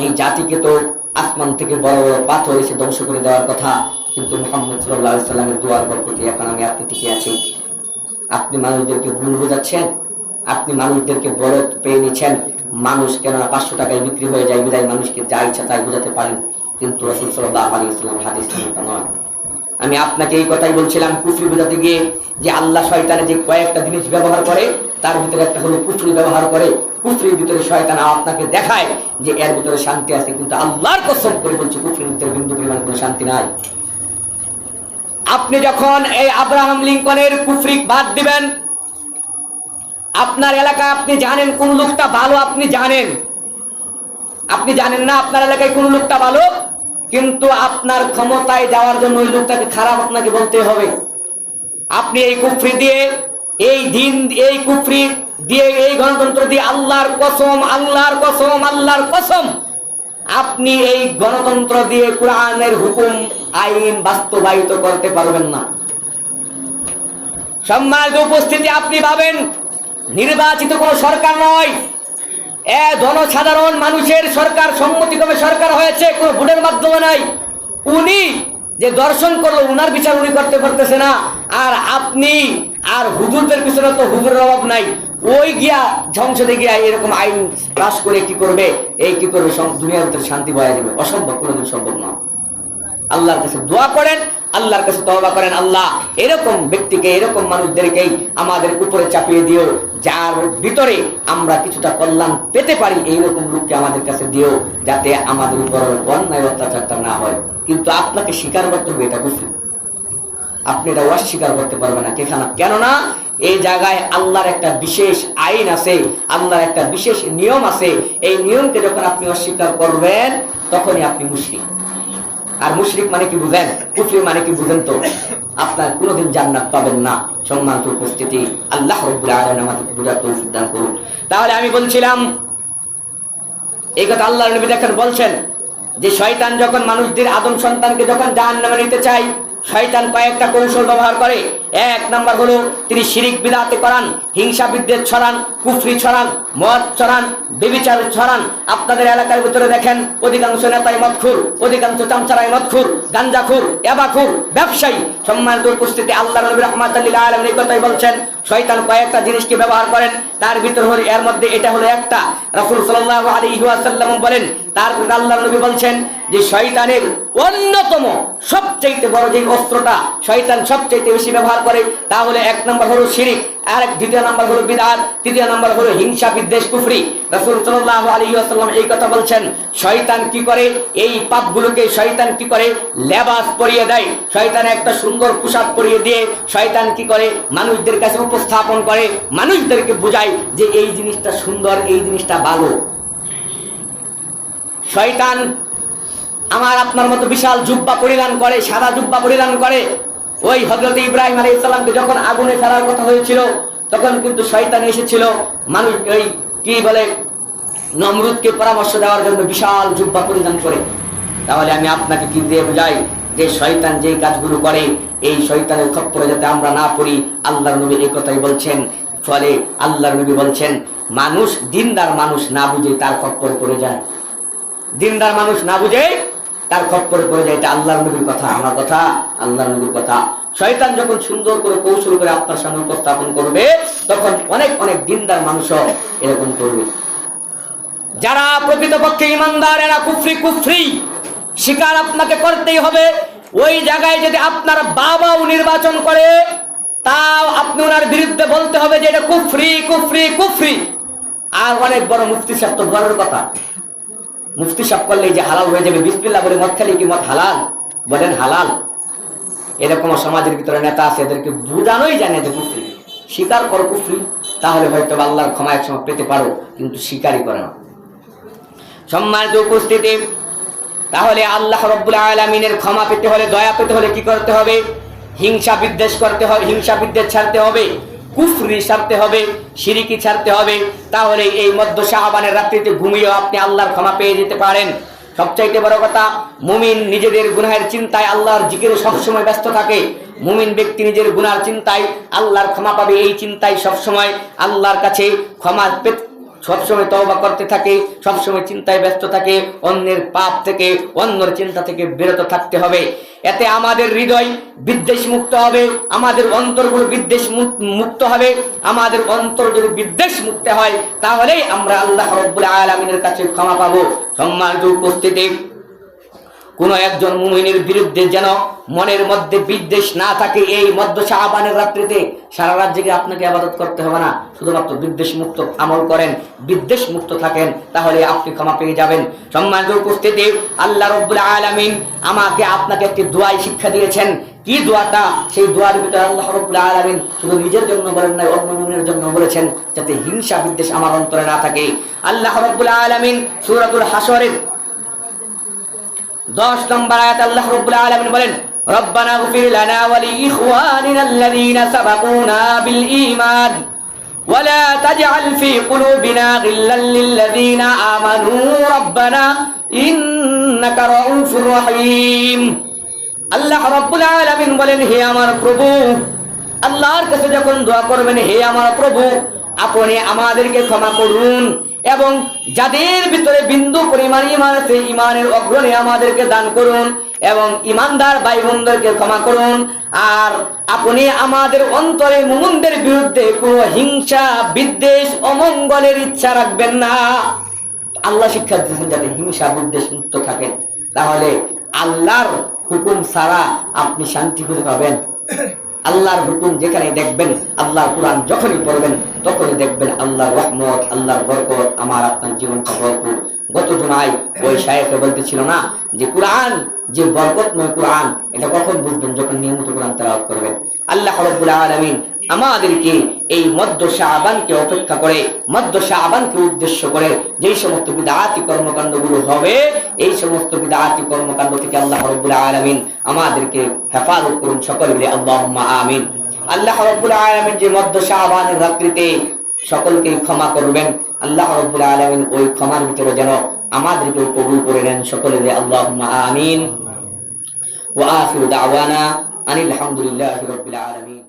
এই জাতিকে তো আসমান থেকে বড় বড় পাথর এসে ধ্বংস করে দেওয়ার কথা, কিন্তু মুহাম্মদ সাল্লাল্লাহু আলাইহি সাল্লামের দোয়ার বরকতে এখন আমি আপনি টিকে আছি। আপনি মানুষদেরকে ভুল বোঝাচ্ছেন, আপনি মানুষদেরকে বড় পেয়ে নিচ্ছেন। মানুষ কেননা 500 টাকায় বিক্রি হয়ে যায়, বিদায় মানুষকে যা ইচ্ছা তাই বোঝাতে পারেন, কিন্তু রাসূল সাল্লাল্লাহু আলাইহি ওয়াসাল্লাম হাদিস এমনটা নয়। আমি আপনাকে এই কথাই বলছিলাম কুফরি বোঝাতে গিয়ে, যে আল্লাহ শয়তানে যে কয়েকটা জিনিস ব্যবহার করে তার ভিতরে একটা হলো কুফরি ব্যবহার করে। কুফরির ভিতরে শয়তান আপনাকে দেখায় যে এর ভিতরে শান্তি আছে, কিন্তু আল্লাহর কসম করে বলছে কুফরির ভিতরে বিন্দু পরিমাণ কোনো শান্তি নাই। আপনি যখন এই আব্রাহাম লিঙ্কনের কুফরি বাদ দিবেন, আপনার এলাকায় আপনি জানেন কোন লোকটা ভালো, আপনি জানেন না আপনার এলাকায় কোন লোকটা ভালো, কিন্তু আপনার ক্ষমতায় যাওয়ার জন্য ওই লোকটাকে খারাপ আপনাকে বলতে হবে। আপনি এই কুফরি দিয়ে, এই দিন, এই কুফরি দিয়ে, এই গণতন্ত্র দিয়ে আল্লাহর কসম আপনি এই গণতন্ত্র দিয়ে কোরআনের হুকুম আইন বাস্তবায়িত করতে পারবেন না। সম্মানিত উপস্থিতি, আপনি ভাবেন নির্বাচিত কোন সরকার নয়, জনসাধারণ মানুষের সরকার, সম্মতিক্রমে সরকার হয়েছে, কোন ভোটের মাধ্যমে নাই। উনি যে দর্শন করলো উনার বিচার উনি করতে পারতেছে না, আর আপনি আর হুজুরদের পিছনে তো হুজুরের অভাব নাই, ওই গিয়া সংসদে গিয়া এরকম আইন পাস করে কি করবে, দুনিয়ার ভিতরে শান্তি বজায় যাবে? অসম্ভব, কোনোদিন সম্ভব না। আল্লাহর কাছে দোয়া করেন, আল্লাহর কাছে তওবা করেন, আল্লাহ এরকম ব্যক্তিকে, এরকম মানুষদেরকেই আমাদের উপরে চাপিয়ে দিও, যার ভিতরে আমরা কিছুটা কল্যাণ পেতে পারি, এইরকম লোককে আমাদের কাছে দিও, যাতে আমাদের উপর অন্যায় অত্যাচারটা না হয়। কিন্তু আপনাকে স্বীকার করতে হবে এটা কুফরি, আপনি এটা অস্বীকার করতে পারবেন না। কেননা এই জায়গায় আল্লাহর একটা বিশেষ আইন আছে, আল্লাহর একটা বিশেষ নিয়ম আছে। এই নিয়মকে যখন আপনি অস্বীকার করবেন তখনই আপনি মুশরিক। আর মুশরিক মানে কি বুঝেন, কুফরি মানে কি বুঝেন? তো আপনার কোনোদিন জান্নাত পাবেন না। সম্মানিত উপস্থিতি, আল্লাহ রাব্বুল আলামিন আমাদেরকে বুঝার তৌফিক দান করুন। তাহলে আমি বলছিলাম এই কথা আল্লাহর নবী দেখেন বলছেন যে শয়তান যখন মানুষদের আদম সন্তানকে যখন জাহান্নামে নিতে চায়, শয়তান কয়েকটা কৌশল ব্যবহার করে। এক নাম্বার হলো তিনি শিরিক বিদআত করান, হিংসা বিদ্বেষ ছড়ান, কুফরি ছড়ান, মদ ছড়ান, ব্যভিচার ছড়ান। আপনাদের এলাকার ভিতরে দেখেন অধিকাংশ নেতাই মদখোর, অধিকাংশ চামচারাই মদখোর, গাঞ্জাখোর, ইয়াবাখোর, ব্যবসায়ী। সম্মানিত উপস্থিতি, আল্লাহর নবী রাহমাতুল লিল আলামিন এই কথাই বলছেন শয়তান কয়েকটা জিনিসকে ব্যবহার করেন, তার ভিতর হলো এর মধ্যে এটা হলো একটা। রাসূল সাল্লাল্লাহু আলাইহি ওয়াসাল্লাম বলেন, তারপর আল্লাহর নবী বলছেন যে শয়তানের অন্যতম সবচেয়ে বড় যে অস্ত্রটা শয়তান সবচেয়ে বেশি ব্যবহার করে তা হলো এক নম্বর হলো শিরিক, আর দ্বিতীয় নম্বর হলো বিদআত, তৃতীয় নম্বর হলো হিংসা বিদ্বেষ কুফরি। রাসূল সাল্লাল্লাহু আলাইহি ওয়াসাল্লাম এই কথা বলছেন শয়তান কি করে, এই পাপগুলোকে শয়তান কি করে লেবাস পরিয়ে দেয়। শয়তান একটা সুন্দর পোশাক পরিয়ে দিয়ে শয়তান কি করে মানুষদের কাছে উপস্থাপন করে, মানুষদেরকে বোঝায় যে এই জিনিসটা সুন্দর, এই জিনিসটা ভালো। শয়তান আমার আপনার মতো বিশাল জুব্বা পরিধান করে, সাদা জুব্বা পরিধান করে। ওই হযরত ইব্রাহিম আলাইহিস সালামকে যখন আগুনে ফেলার কথা হয়েছিল তখন কিন্তু শয়তান এসেছিল মানুষ ওই কি বলে নমরুদকে পরামর্শ দেওয়ার জন্য বিশাল জুব্বা পরিধান করে। তাহলে আমি আপনাকে কি দিয়ে বোঝাই যে শয়তান যেই কাজগুলো করে এই শয়তানের খপ্পরে যাতে আমরা না পড়ি, আল্লাহর নবী এই কথাই বলছেন। ফলে আল্লাহর নবী বলছেন মানুষ, দিনদার মানুষ না বুঝে তার খপ্পরে পড়ে যায়, দিনদার মানুষ না বুঝে তার খপ্পরে পড়ে যায়। এটা আল্লাহর নবীর কথা, আমার কথা, আল্লাহর নবীর কথা। শয়তান যখন সুন্দর করে কৌশল করে আপনার সামনে উপস্থাপন করবে তখন অনেক অনেক দিনদার মানুষও এরকম করবে। যারা প্রকৃতপক্ষে ইমানদার এরা কুফরি স্বীকার আপনাকে করতেই হবে। ওই জায়গায় যদি আপনার বাবাও নির্বাচন করে তাও আপনি ওনার বিরুদ্ধে বলতে হবে যে এটা কুফরি। আর অনেক বড় মুফতি সাহেব তো বলার কথা, মুফতি সাহেব করলে যে হালাল হয়ে যাবে, বিসমিল্লাহ বলে মদ খালি কি মদ হালাল? বলেন হালাল। এরকম সমাজের ভিতরে নেতা আছে, এদেরকে বুঝানোই জানে যে কুফরি, স্বীকার করো কুফরি, তাহলে হয়তো আল্লাহর ক্ষমা এক সময় পেতে পারো, কিন্তু স্বীকারই করে না। সম্মানিত উপস্থিতি, তাহলে আল্লাহ রাব্বুল আলামিনের ক্ষমা পেতে হলে, দয়া পেতে হলে কি করতে হবে? হিংসা বিদ্বেষ করতে হবে, হিংসা বিদ্বেষ ছাড়তে হবে, কুফরি ছাড়তে হবে, শিরিকি ছাড়তে হবে। তাহলে এই মধ্য শাবানের রাত্রিতে ঘুমিয়েও আপনি আল্লাহর ক্ষমা পেয়ে যেতে পারেন। সবচাইতে বড় কথা, মুমিন নিজেদের গুনাহের চিন্তায় আল্লাহর জিকিরে সবসময় ব্যস্ত থাকে। মুমিন ব্যক্তি নিজের গুনার চিন্তায় আল্লাহর ক্ষমা পাবে এই চিন্তায় সবসময় আল্লাহর কাছে ক্ষমা সবসময় তওবা করতে থাকে, সবসময় চিন্তায় ব্যস্ত থাকে। অন্যের পাপ থেকে, অন্যের চিন্তা থেকে বিরত থাকতে হবে। এতে আমাদের হৃদয় বিদ্বেষ মুক্ত হবে, আমাদের অন্তরগুলো বিদ্বেষ মুক্ত হবে। আমাদের অন্তর যদি বিদ্বেষ মুক্ত হয় তাহলেই আমরা আল্লাহ রাব্বুল আলামিনের কাছে ক্ষমা পাবো। সম্মানিত উপস্থিতি, কোন একজন মুমিনের বিরুদ্ধে যেন মনের মধ্যে বিদ্বেষ না থাকে। এই মধ্য শাবানের রাত্রিতে সারা রাত জেগে আপনাকে ইবাদত করতে হবে না, শুধুমাত্র বিদ্বেষ মুক্ত আমল করেন, বিদ্বেষ মুক্ত থাকেন, তাহলে আপনি ক্ষমা পেয়ে যাবেন। সম্মানিত উপস্থিতি, আল্লাহ রাব্বুল আলামিন আমাকে আপনাকে একটি দোয়া শিক্ষা দিয়েছেন। কি দোয়াটা? সেই দোয়ার ভিতরে আল্লাহ রাব্বুল আলামিন শুধু নিজের জন্য বলেন না, অন্য মুমিনের জন্য বলেছেন, যাতে হিংসা বিদ্বেষ আমার অন্তরে না থাকে। আল্লাহ রাব্বুল আলামিন সূরাতুল হাশরের 10 নম্বর আয়াত আল্লাহ রাব্বুল আলামিন বলেন, রব্বানা গফির লানা ওয়া লিইখওয়ানিনা আল্লাযীনা সাবাকুনা বিল ঈমান ওয়া লা তাজআল ফী কুলুবিনা গিল্লাল লিল্লাযীনা আমানু রব্বানা ইন্নাকা রাউফুর রহিম। আল্লাহ রাব্বুল আলামিন বলেন, হে আমার প্রভু, আল্লাহর কাছে যখন দোয়া করবেন, হে আমার প্রভু, আপনি আমাদেরকে ক্ষমা করুন এবং যাদের ভিতরে বিন্দু পরিমাণ ঈমান আছে, ঈমানের অগ্রণী আমাদেরকে দান করুন এবং ঈমানদার ভাই বোনদেরকে ক্ষমা করুন। আর আপনি আমাদের অন্তরে মুমিনদের বিরুদ্ধে কোনো হিংসা বিদ্বেষ অমঙ্গলের ইচ্ছা রাখবেন না। আল্লাহ শিক্ষা দিয়েছেন যাতে হিংসা বিদ্বেষ মুক্ত থাকেন। তাহলে আল্লাহর হুকুম ছাড়া আপনি শান্তি খুঁজে পাবেন। আল্লাহর হুকুম যেখানে দেখবেন, আল্লাহর কোরআন যখনই পড়বেন তখনই দেখবেন আল্লাহর রহমত, আল্লাহর বরকত আমার আপনার জীবনটা ভরপুর। গত জুমায় ওই শায়েখে বলতেছিল না যে কোরআন যে বরকতময় কোরআন, এটা কখন বুঝবেন? যখন নিয়মিত কোরআন তেলাওয়াত করবেন। আল্লাহ রাব্বুল আলামিন আমাদেরকে এই মধ্য শাবানকে অপেক্ষা করে, মধ্য শাবানকে উদ্দেশ্য করে যেই সমস্ত বিদআতি কর্মকাণ্ডগুলো হবে, এই সমস্ত বিদআতি কর্মকাণ্ড থেকে আল্লাহ রাব্বুল আলামিন আমাদেরকে হেফাজত করুন। সকলে বলি আল্লাহুম্মা আমিন। আল্লাহ রাব্বুল আলামিন যে মধ্য শাবানের রাত্রিতে সকলকে ক্ষমা করবেন, আল্লাহ রাব্বুল আলামিন ওই ক্ষমার ভিতরে যেন আমাদেরকে কবুল করে নেন। সকলে বলি আল্লাহুম্মা আমিন। ওয়া আখিরু দাওয়ানা আনিল হামদুলিল্লাহি রাব্বিল আলামিন।